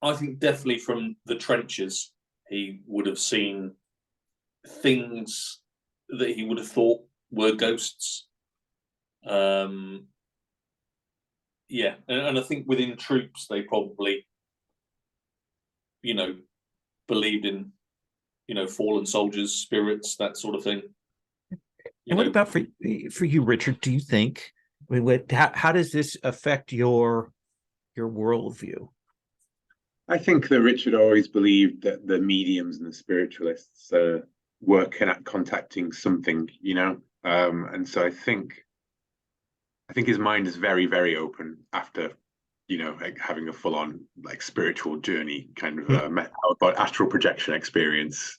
I think definitely from the trenches, he would have seen things that he would have thought were ghosts. Yeah, and I think within troops, they probably, believed in, fallen soldiers, spirits, that sort of thing. And what about for you, Richard? Do you think? I mean, how does this affect your worldview? I think that Richard always believed that the mediums and the spiritualists were contacting something, and so I think his mind is very, very open after, like having a full-on like spiritual journey, kind of astral projection experience,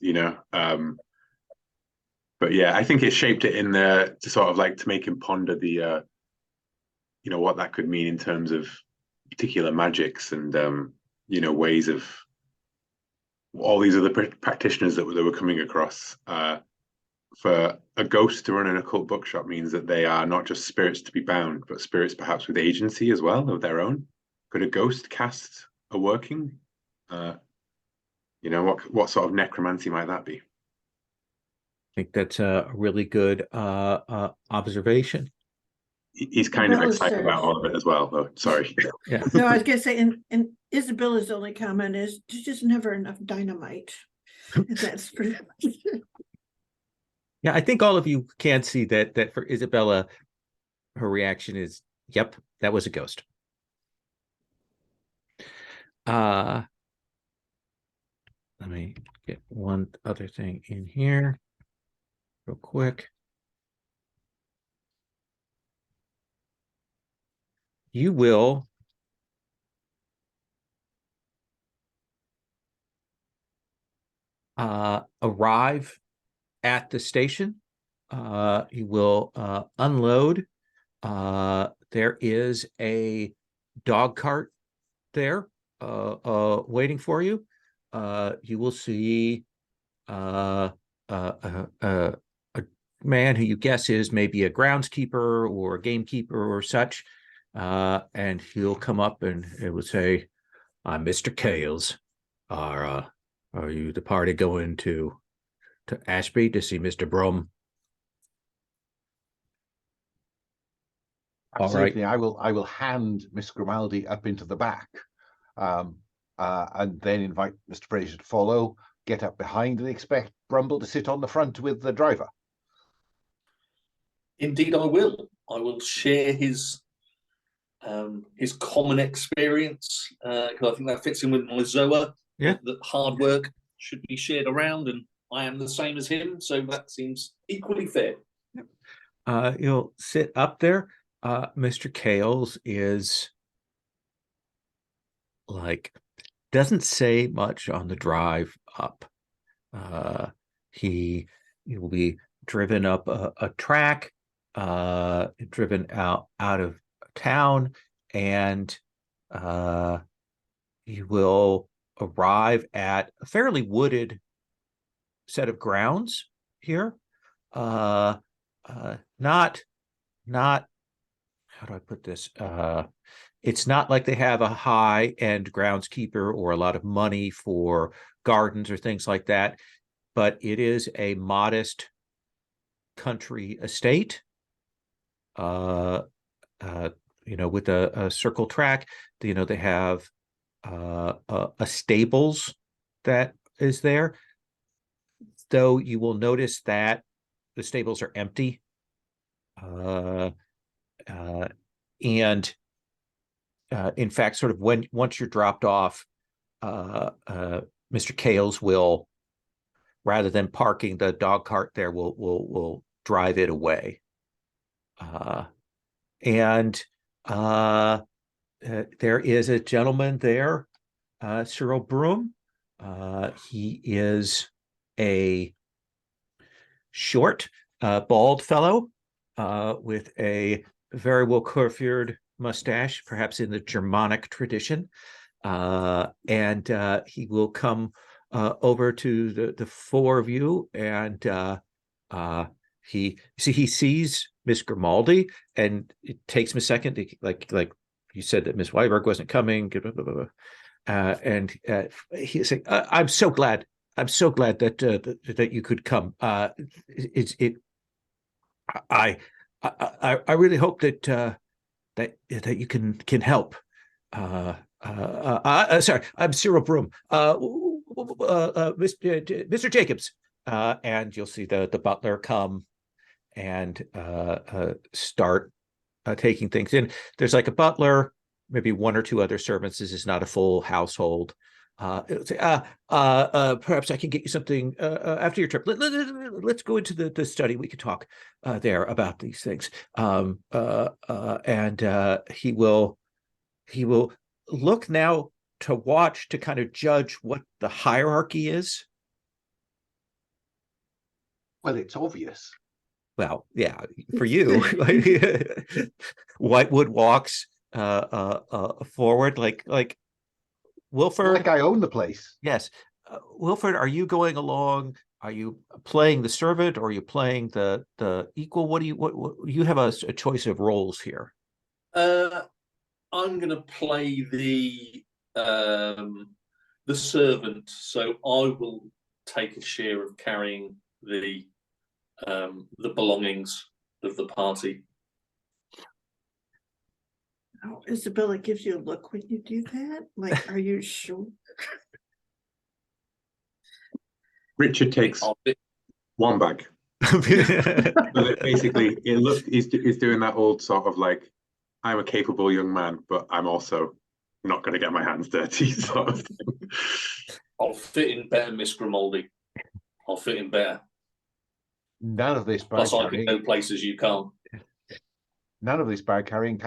But yeah, I think it shaped it in there to sort of like to make him ponder the, what that could mean in terms of particular magics and ways of all these other practitioners that they were coming across. For a ghost to run an occult bookshop means that they are not just spirits to be bound, but spirits perhaps with agency as well of their own. Could a ghost cast a working? What sort of necromancy might that be? I think that's a really good observation. He's kind of excited about all of it as well, though. Sorry. Yeah. No, I was gonna say, and Isabella's only comment is there's just never enough dynamite. That's pretty much it. Yeah, I think all of you can see that for Isabella, her reaction is, "Yep, that was a ghost." Let me get one other thing in here real quick. You will arrive at the station. You will unload. There is a dog cart there waiting for you. You will see a man who you guess is maybe a groundskeeper or a gamekeeper or such. And he'll come up and it would say, "I'm Mr. Kales. Are you the party going to Ashby to see Mr. Brum?" Absolutely. All right. I will hand Miss Grimaldi up into the back, and then invite Mr. Fraser to follow, get up behind, and expect Brumble to sit on the front with the driver. Indeed, I will. I will share his common experience, because I think that fits in with my Zoa. Yeah. That hard work should be shared around, and I am the same as him, so that seems equally fair. You'll sit up there. Mr. Kales is doesn't say much on the drive up. He will be driven up a track, driven out of town, and you will arrive at a fairly wooded set of grounds here. Not how do I put this? It's not like they have a high-end groundskeeper or a lot of money for gardens or things like that, but it is a modest country estate, with a circle track. They have a stables that is there, though you will notice that the stables are empty. and in fact, sort of once you're dropped off, Mr. Kales will, rather than parking the dog cart there, will drive it away. And there is a gentleman there, Cyril Broom. He is a short, bald fellow with a very well coiffured mustache, perhaps in the Germanic tradition. And he will come over to the four of you, and he sees Miss Grimaldi, and it takes him a second to, like you said that Miss Weiberg wasn't coming, and he's saying, I'm so glad that you could come. I really hope that you can help. Sorry, I'm Cyril Broom. Mr. Jacobs, and you'll see the butler come and start taking things in. There's like a butler, maybe one or two other servants. This is not a full household. Perhaps I can get you something after your trip. Let's go into the study. We could talk there about these things. And he will look now to watch to kind of judge what the hierarchy is. Well, it's obvious. Well, yeah, for you, Whitewood walks forward, like Wilford. Like I own the place. Yes, Wilford, are you going along? Are you playing the servant, or are you playing the equal? What you have a choice of roles here? I'm going to play the servant, so I will take a share of carrying the belongings of the party. Oh, Isabella gives you a look when you do that. Like, are you sure? Richard takes one bag. So basically, he's doing that old sort of like, I'm a capable young man, but I'm also not going to get my hands dirty sort of thing. I'll fit in better, Miss Grimaldi. I'll fit in better. None of this bag Plus, I carrying. can go places you can't. None of this bag carrying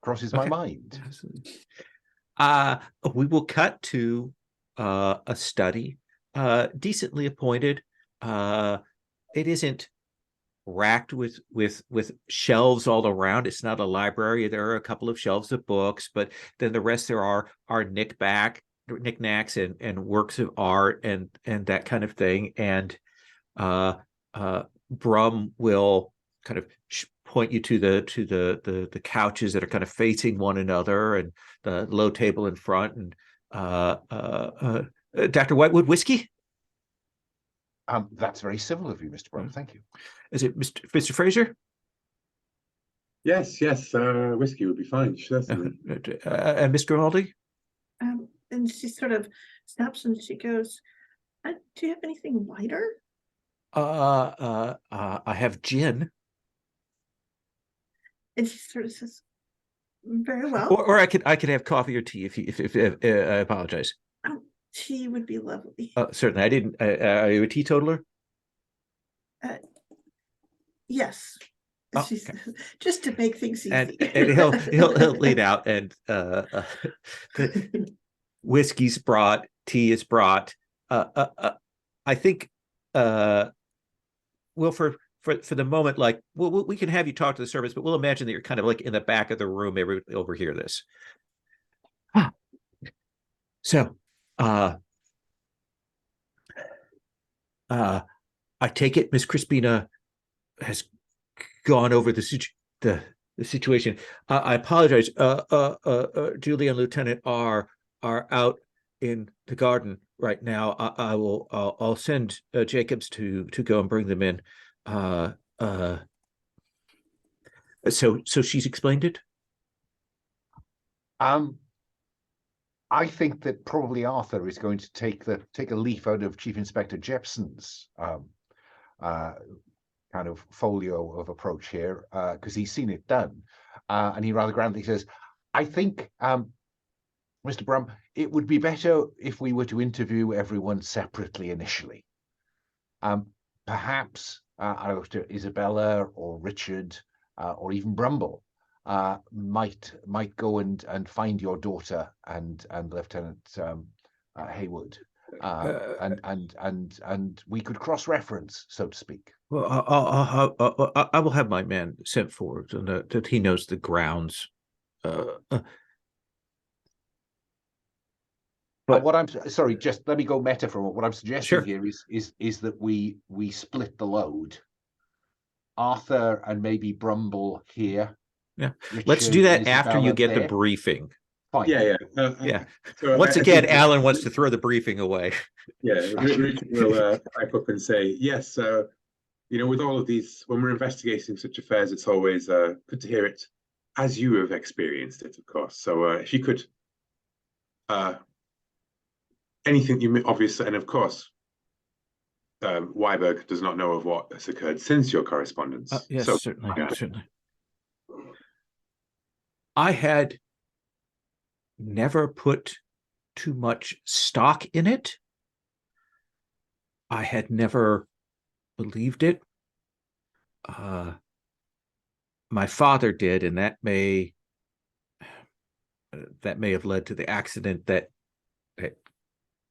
crosses my mind. We will cut to a study, decently appointed. It isn't racked with shelves all around. It's not a library. There are a couple of shelves of books, but then the rest there are knickknacks and works of art and that kind of thing. And Brum will kind of point you to the couches that are kind of facing one another, and the low table in front. And Dr. Whitewood, whiskey? That's very civil of you, Mr. Brum. Thank you. Is it Mr. Fraser? Yes, whiskey would be fine. Certainly. And Miss Grimaldi? And she sort of stops and she goes, do you have anything lighter? I have gin. And she sort of says, very well. Or I could have coffee or tea if I apologize. Tea would be lovely. Certainly. I didn't. Are you a teetotaler? Yes. Oh, okay. Just to make things easy. And he'll lean out, and whiskey's brought, tea is brought. I think Wilford, for the moment, like we can have you talk to the servants, but we'll imagine that you're kind of like in the back of the room. Maybe overhear this. So, I take it Miss Crispina has gone over the situation. I apologize. Julie and Lieutenant are out in the garden right now. I'll send Jacobs to go and bring them in. So she's explained it. I think that probably Arthur is going to take a leaf out of Chief Inspector Jepson's kind of folio of approach here, because he's seen it done, and he rather grandly says, "I think, Mr. Brum, it would be better if we were to interview everyone separately initially. Perhaps either Isabella or Richard or even Brumble might go and find your daughter and Lieutenant Haywood, and we could cross-reference, so to speak." Well, I will have my man sent forward, and that he knows the grounds. But what I'm sorry, just let me go meta for what I'm suggesting Sure. here is that we split the load. Arthur and maybe Brumble here. Yeah, Richard, let's do that Isabella after you get there. the briefing. Fine. Yeah. Yeah. So Once I again, think Alan wants to throw the briefing away. Yeah, Richard will pipe up and say, yes, with all of these, when we're investigating such affairs, it's always good to hear it as you have experienced it, of course. So if you could, anything you obviously, and of course, Weiberg does not know of what has occurred since your correspondence. Yes, so, certainly, certainly. I had never put too much stock in it. I had never believed it. My father did, and that may have led to the accident that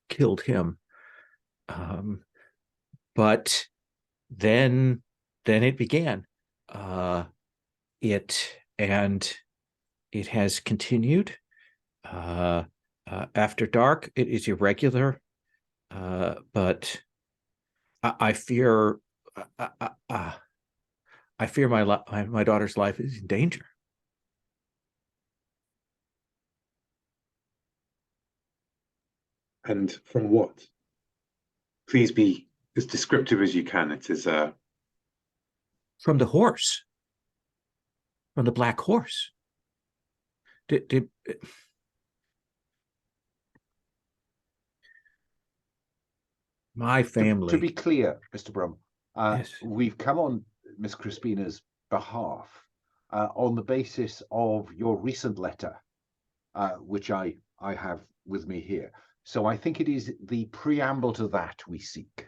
killed him. But then it began. It has continued. After dark, it is irregular, but I fear my daughter's life is in danger. And from what? Please be as descriptive as you can. It is from the horse, from the black horse. My family. To be clear, Mr. Brum, yes. We've come on Miss Crispina's behalf on the basis of your recent letter, which I have with me here. So I think it is the preamble to that we seek.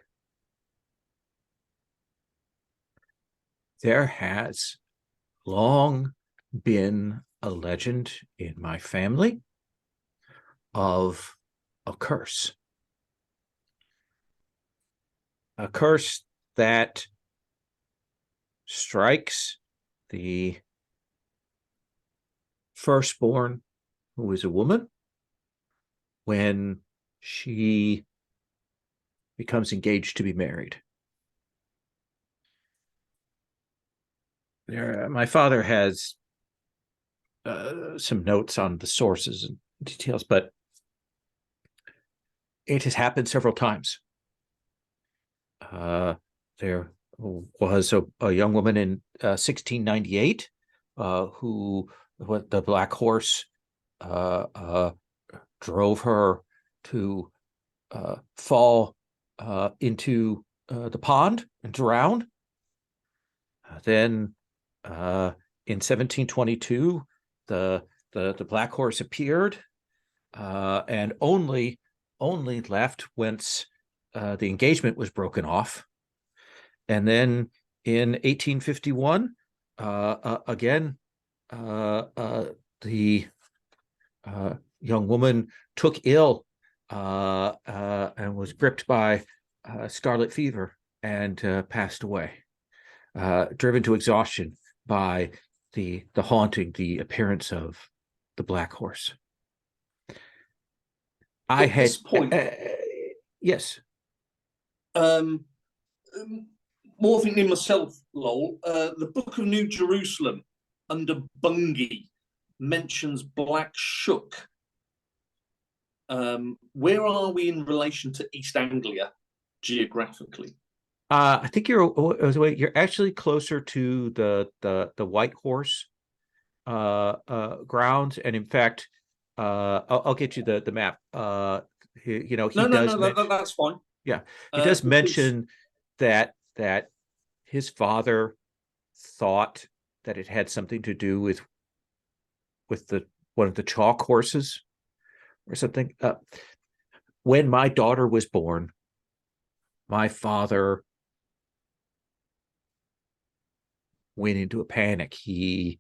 There has long been a legend in my family of a curse. A curse that strikes the firstborn, who is a woman, when she becomes engaged to be married. My father has some notes on the sources and details, but it has happened several times. There was a young woman in 1698 who the black horse drove her to fall into the pond and drown. Then in 1722, the black horse appeared and only left once the engagement was broken off. And then in 1851, again, the young woman took ill and was gripped by scarlet fever and passed away, driven to exhaustion by the haunting, the appearance of the black horse. At this point, yes. More thinking myself, Lowell, the Book of New Jerusalem under Bungay mentions Black Shuck. Where are we in relation to East Anglia geographically? I think you're actually closer to the White Horse grounds, and in fact, I'll get you the map. That's fine. Yeah, he does mention that his father thought that it had something to do with one of the chalk horses or something. When my daughter was born, my father went into a panic. He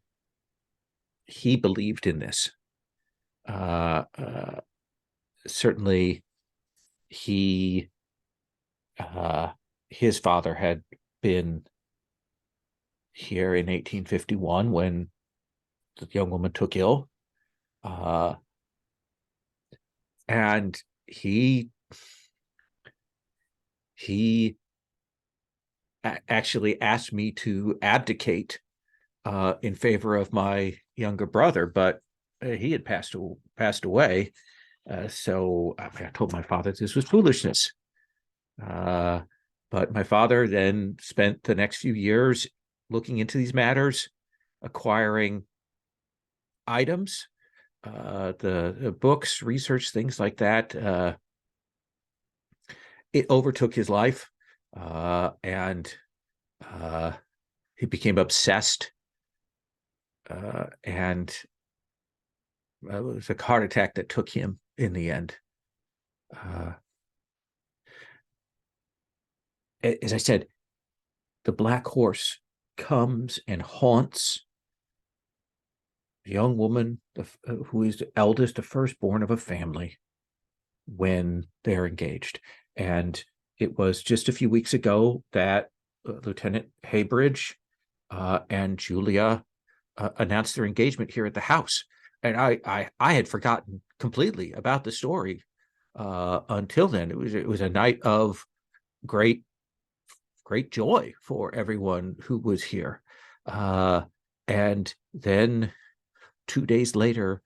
believed in this. Certainly, his father had been here in 1851 when the young woman took ill, and he actually asked me to abdicate in favor of my younger brother, but he had passed away. So I told my father this was foolishness. But my father then spent the next few years looking into these matters, acquiring items, the books, research, things like that. It overtook his life, and he became obsessed, and it was a heart attack that took him in the end. As I said, the black horse comes and haunts a young woman who is the eldest, the firstborn of a family, when they're engaged. And it was just a few weeks ago that Lieutenant Haybridge and Julia announced their engagement here at the house. And I had forgotten completely about the story until then. It was a night of great joy for everyone who was here. And then 2 days later,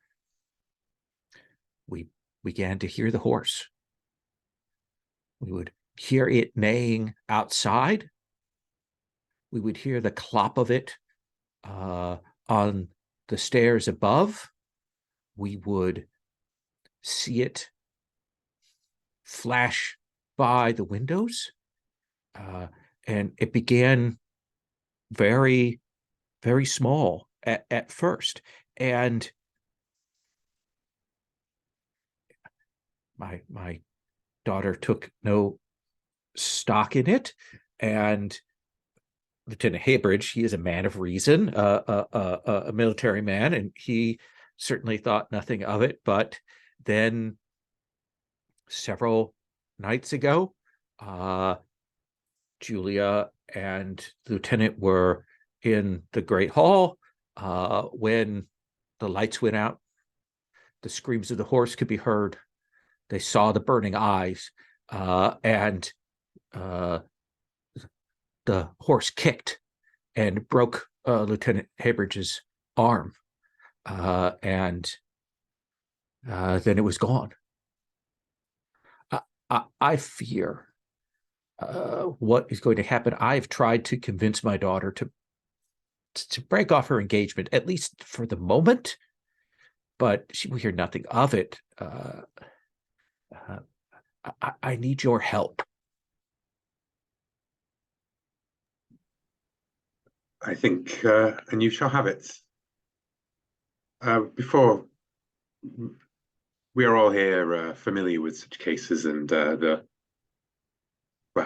we began to hear the horse. We would hear it neighing outside. We would hear the clop of it on the stairs above. We would see it flash by the windows. And it began very, very small at first. And my daughter took no stock in it. And Lieutenant Haybridge, he is a man of reason, a military man, and he certainly thought nothing of it. But then several nights ago, Julia and the lieutenant were in the Great Hall when the lights went out. The screams of the horse could be heard. They saw the burning eyes, and the horse kicked and broke Lieutenant Haybridge's arm, and then it was gone. I fear what is going to happen. I've tried to convince my daughter to break off her engagement, at least for the moment, but she will hear nothing of it. I need your help. I think, and you shall have it. Before, we are all here familiar with such cases, and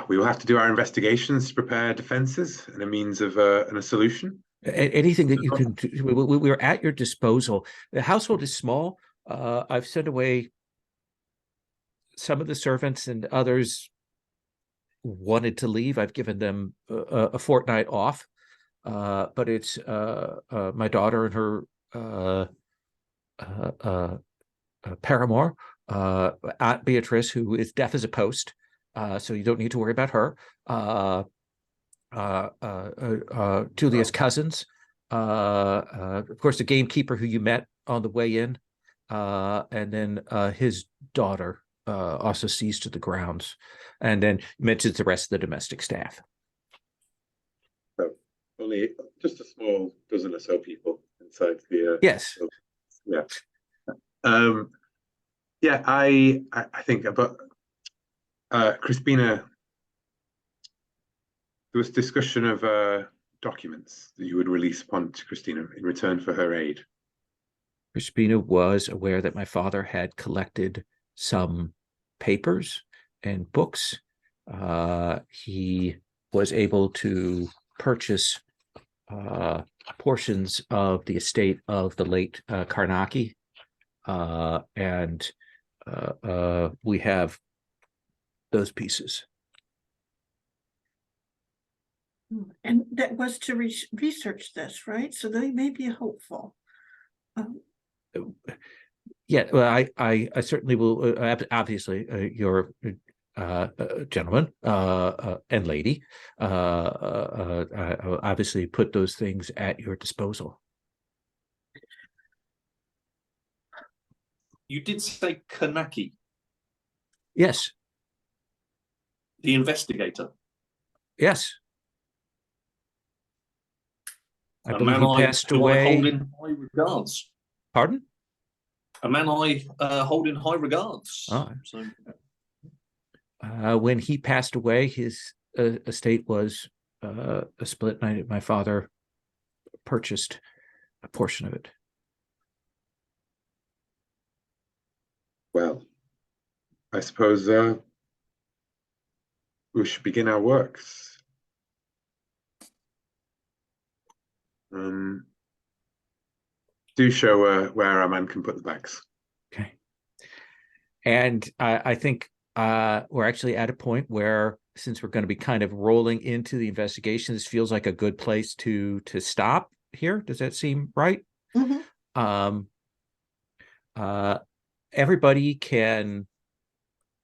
we will have to do our investigations to prepare defenses and a means of and a solution. Anything that you can do, we're at your disposal. The household is small. I've sent away some of the servants, and others wanted to leave. I've given them a fortnight off. But it's my daughter and her paramour, Aunt Beatrice, who is deaf as a post, so you don't need to worry about her. Julia's cousins, of course, the gamekeeper who you met on the way in, and then his daughter also sees to the grounds, and then mentions the rest of the domestic staff. So only just a small dozen or so people inside the. Yes. Yeah. Yeah, I think, but Crispina, There was discussion of documents that you would release upon to Christina in return for her aid. Crispina was aware that my father had collected some papers and books. He was able to purchase portions of the estate of the late Karnaki, and we have those pieces. And that was to research this, right? So they may be hopeful. Yeah, well, I certainly will. Obviously, you're gentleman and lady. Obviously, put those things at your disposal. You did say Kanaki. Yes. The investigator. Yes. I A believe man he passed I away. hold in high regards. Pardon? A man I hold in high regards. Oh. So. When he passed away, his estate was a split. My father purchased a portion of it. Well, I suppose we should begin our works. Do show where our man can put the bags. Okay. And I think we're actually at a point where, since we're going to be kind of rolling into the investigation, this feels like a good place to stop here. Does that seem right? Mm-hmm. Everybody can.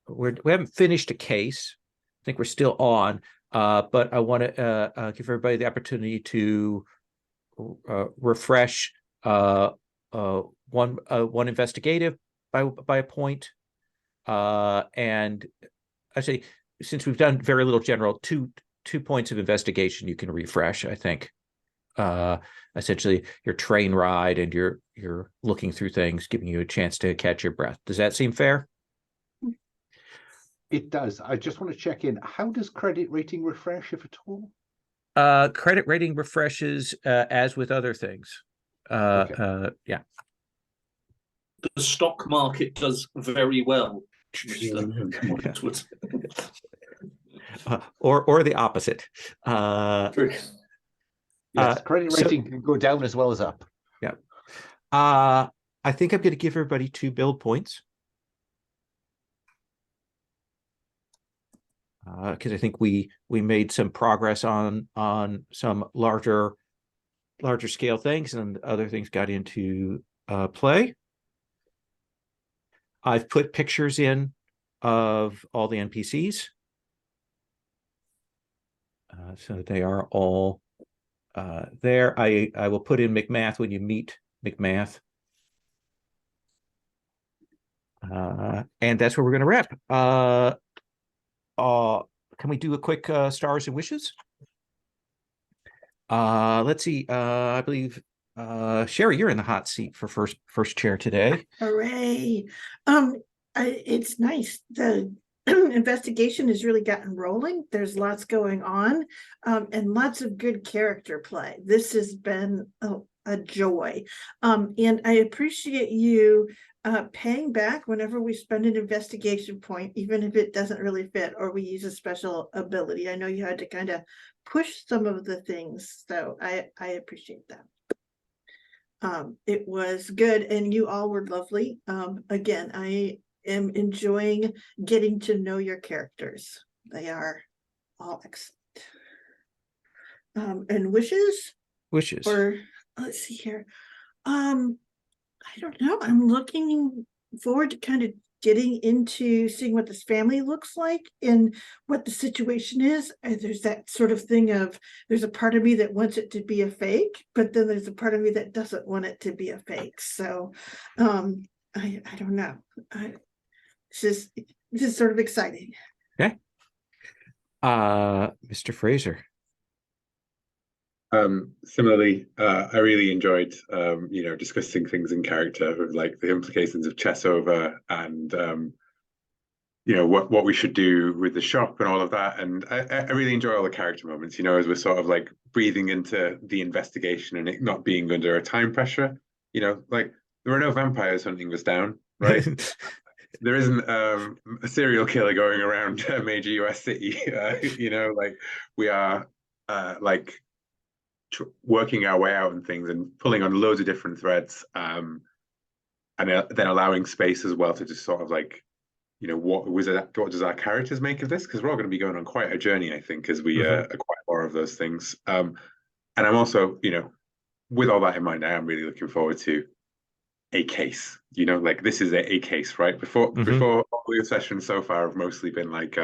We haven't finished a case. I think we're still on, but I want to give everybody the opportunity to refresh one investigative by a point, and actually, since we've done very little general, two points of investigation you can refresh. I think essentially your train ride and you're looking through things, giving you a chance to catch your breath. Does that seem fair? It does. I just want to check in. How does credit rating refresh, if at all? Credit rating refreshes as with other things. The stock market does very well, Mr. or the opposite. Yes, credit rating can go down as well as up. Yeah. I think I'm going to give everybody 2 build points. Because I think we made some progress on some larger scale things, and other things got into play. I've put pictures in of all the NPCs, so they are all there. I will put in McMath when you meet McMath, and that's where we're going to wrap. Can we do a quick stars and wishes? Let's see. I believe Sherry, you're in the hot seat for first chair today. Hooray! It's nice. The investigation has really gotten rolling. There's lots going on, and lots of good character play. This has been a joy, and I appreciate you paying back whenever we spend an investigation point, even if it doesn't really fit or we use a special ability. I know you had to kind of push some of the things, so I appreciate that. It was good, and you all were lovely. Again, I am enjoying getting to know your characters. They are all excellent. And wishes? Or let's see here. I don't know. I'm looking forward to kind of getting into seeing what this family looks like and what the situation is. And there's that sort of thing of, there's a part of me that wants it to be a fake, but then there's a part of me that doesn't want it to be a fake. So I don't know. This is sort of exciting. Okay. Mr. Fraser. Similarly, I really enjoyed, discussing things in character, like the implications of chess over and you know, what we should do with the shop and all of that. And I really enjoy all the character moments, you know, as we're sort of like breathing into the investigation and it not being under a time pressure. You know, like there are no vampires hunting us down, right? There isn't a serial killer going around a major US city. You know, like we are like working our way out and things and pulling on loads of different threads, and then allowing space as well to just sort of like, you know, what does our characters make of this? Because we're all going to be going on quite a journey, I think, as we acquire more of those things. And I'm also, you know, with all that in mind, I am really looking forward to a case. You know, like this is a case, right? Before all the sessions so far have mostly been like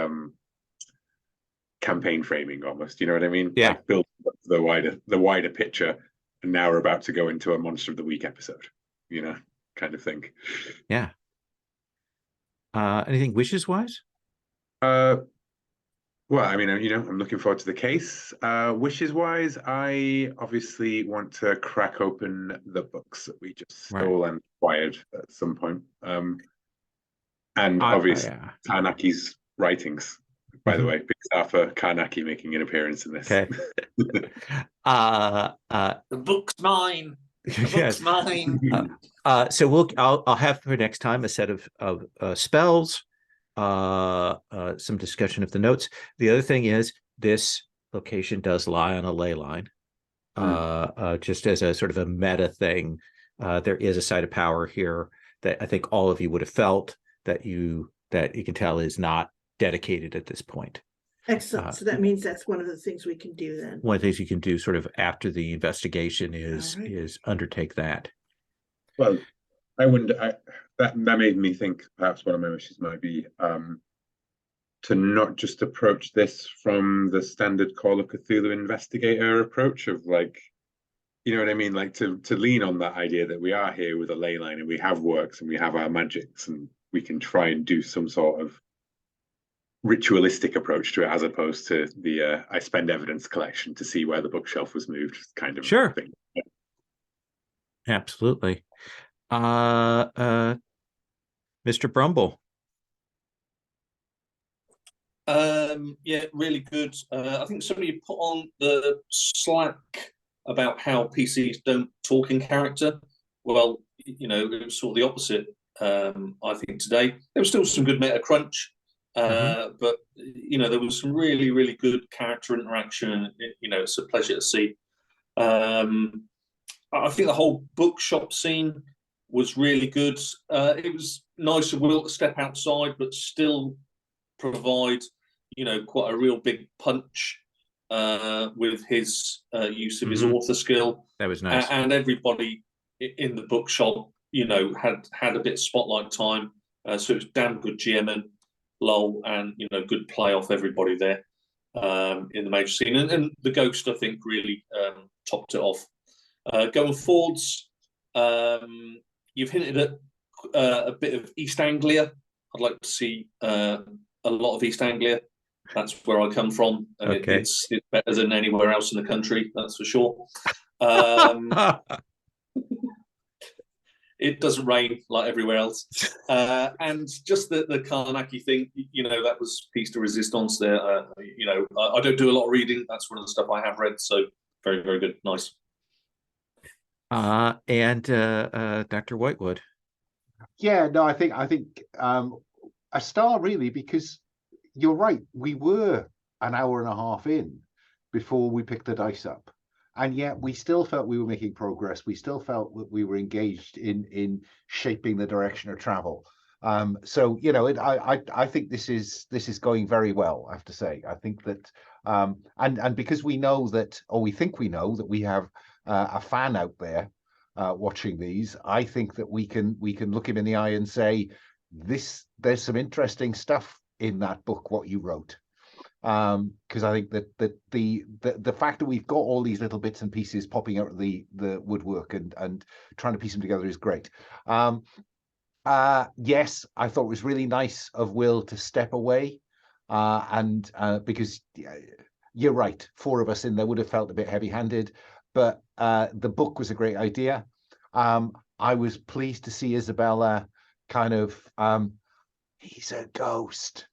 campaign framing almost. You know what I mean? Yeah. Like build the wider picture, and now we're about to go into a Monster of the Week episode. You know, kind of thing. Yeah. Anything wishes wise? Well, I mean, you know, I'm looking forward to the case. Wishes wise, I obviously want to crack open the books that we just stole and acquired at some point. And obviously, Karnaki's writings, by the way, big star for Karnaki making an appearance in this. Okay. The book's mine. The book's mine. So I'll have for next time a set of spells, some discussion of the notes. The other thing is this location does lie on a ley line. Just as a sort of a meta thing, there is a site of power here that I think all of you would have felt that you can tell is not dedicated at this point. Excellent. So that means that's one of the things we can do then. One of the things you can do sort of after the investigation is undertake that. Well, I wonder, that made me think perhaps one of my wishes might be to not just approach this from the standard Call of Cthulhu investigator approach of like, you know what I mean? Like to lean on that idea that we are here with a ley line and we have works and we have our magics and we can try and do some sort of ritualistic approach to it, as opposed to the I spend evidence collection to see where the bookshelf was moved kind of thing. Yeah. Absolutely. Mr. Brumble. Yeah, really good. I think somebody put on the Slack about how PCs don't talk in character. Well, you know, it was sort of the opposite. I think today there was still some good meta crunch, but you know, there was some really, really good character interaction. You know, it's a pleasure to see. I think the whole bookshop scene was really good. It was nice of Will to step outside, but still provide, you know, quite a real big punch with his use of his author skill. That was nice. And everybody in the bookshop, you know, had a bit of spotlight time. So it was damn good GMing, lol, and, you know, good play off everybody there in the major scene. And the Ghost, I think, really topped it off. Going forwards, you've hinted at a bit of East Anglia. I'd like to see a lot of East Anglia. That's where I come from, and it's better than anywhere else in the country, that's for sure. It doesn't rain like everywhere else. And just the Karnaki thing, you know, that was piece de resistance there. You know, I don't do a lot of reading. That's one of the stuff I have read. So very, very good. Nice. And Dr. Whitewood. Yeah, no, I think a star really, because you're right. We were an hour and a half in before we picked the dice up, and yet we still felt we were making progress. We still felt that we were engaged in shaping the direction of travel. So you know, I think this is going very well. I have to say, I think that, and because we know that, or we think we know that we have a fan out there watching these, I think that we can look him in the eye and say, there's some interesting stuff in that book, what you wrote. Because I think that the fact that we've got all these little bits and pieces popping out of the woodwork and trying to piece them together is great. Yes, I thought it was really nice of Will to step away, and because you're right, 4 of us in there would have felt a bit heavy-handed, but the book was a great idea. I was pleased to see Isabella kind of he's a ghost.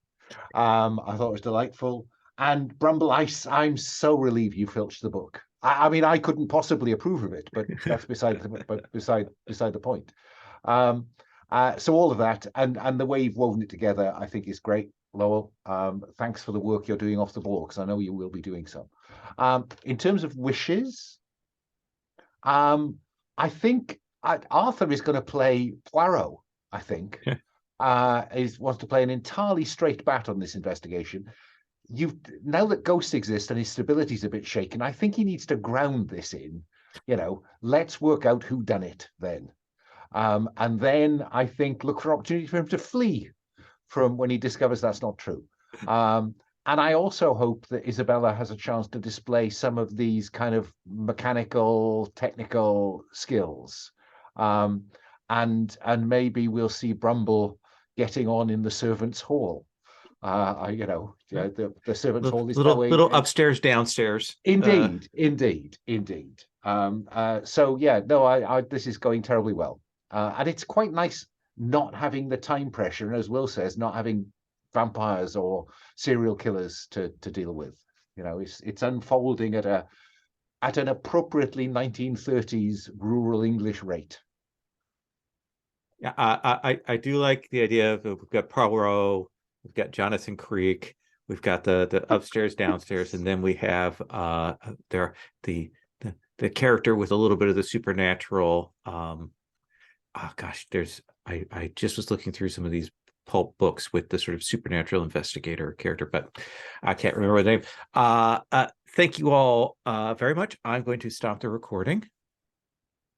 I thought it was delightful. And Brumble, I'm so relieved you filched the book. I mean, I couldn't possibly approve of it, but that's beside the point. So all of that and the way you've woven it together, I think is great, Lowell. Thanks for the work you're doing off the ball, because I know you will be doing so. In terms of wishes, I think Arthur is going to play Poirot, I think. He wants to play an entirely straight bat on this investigation. Now that ghosts exist and his stability's a bit shaken, I think he needs to ground this in, let's work out who done it then. And then I think look for opportunity for him to flee from when he discovers that's not true. And I also hope that Isabella has a chance to display some of these kind of mechanical, technical skills. And maybe we'll see Brumble getting on in the servants' hall. The servants' hall is little upstairs, downstairs. Indeed. So yeah, no, this is going terribly well, and it's quite nice not having the time pressure, and as Will says, not having vampires or serial killers to deal with. It's unfolding at an appropriately 1930s rural English rate. Yeah, I do like the idea of we've got Poirot, we've got Jonathan Creek, we've got the upstairs, downstairs, and then we have the character with a little bit of the supernatural. I just was looking through some of these pulp books with the sort of supernatural investigator character, but I can't remember the name. Thank you all very much. I'm going to stop the recording.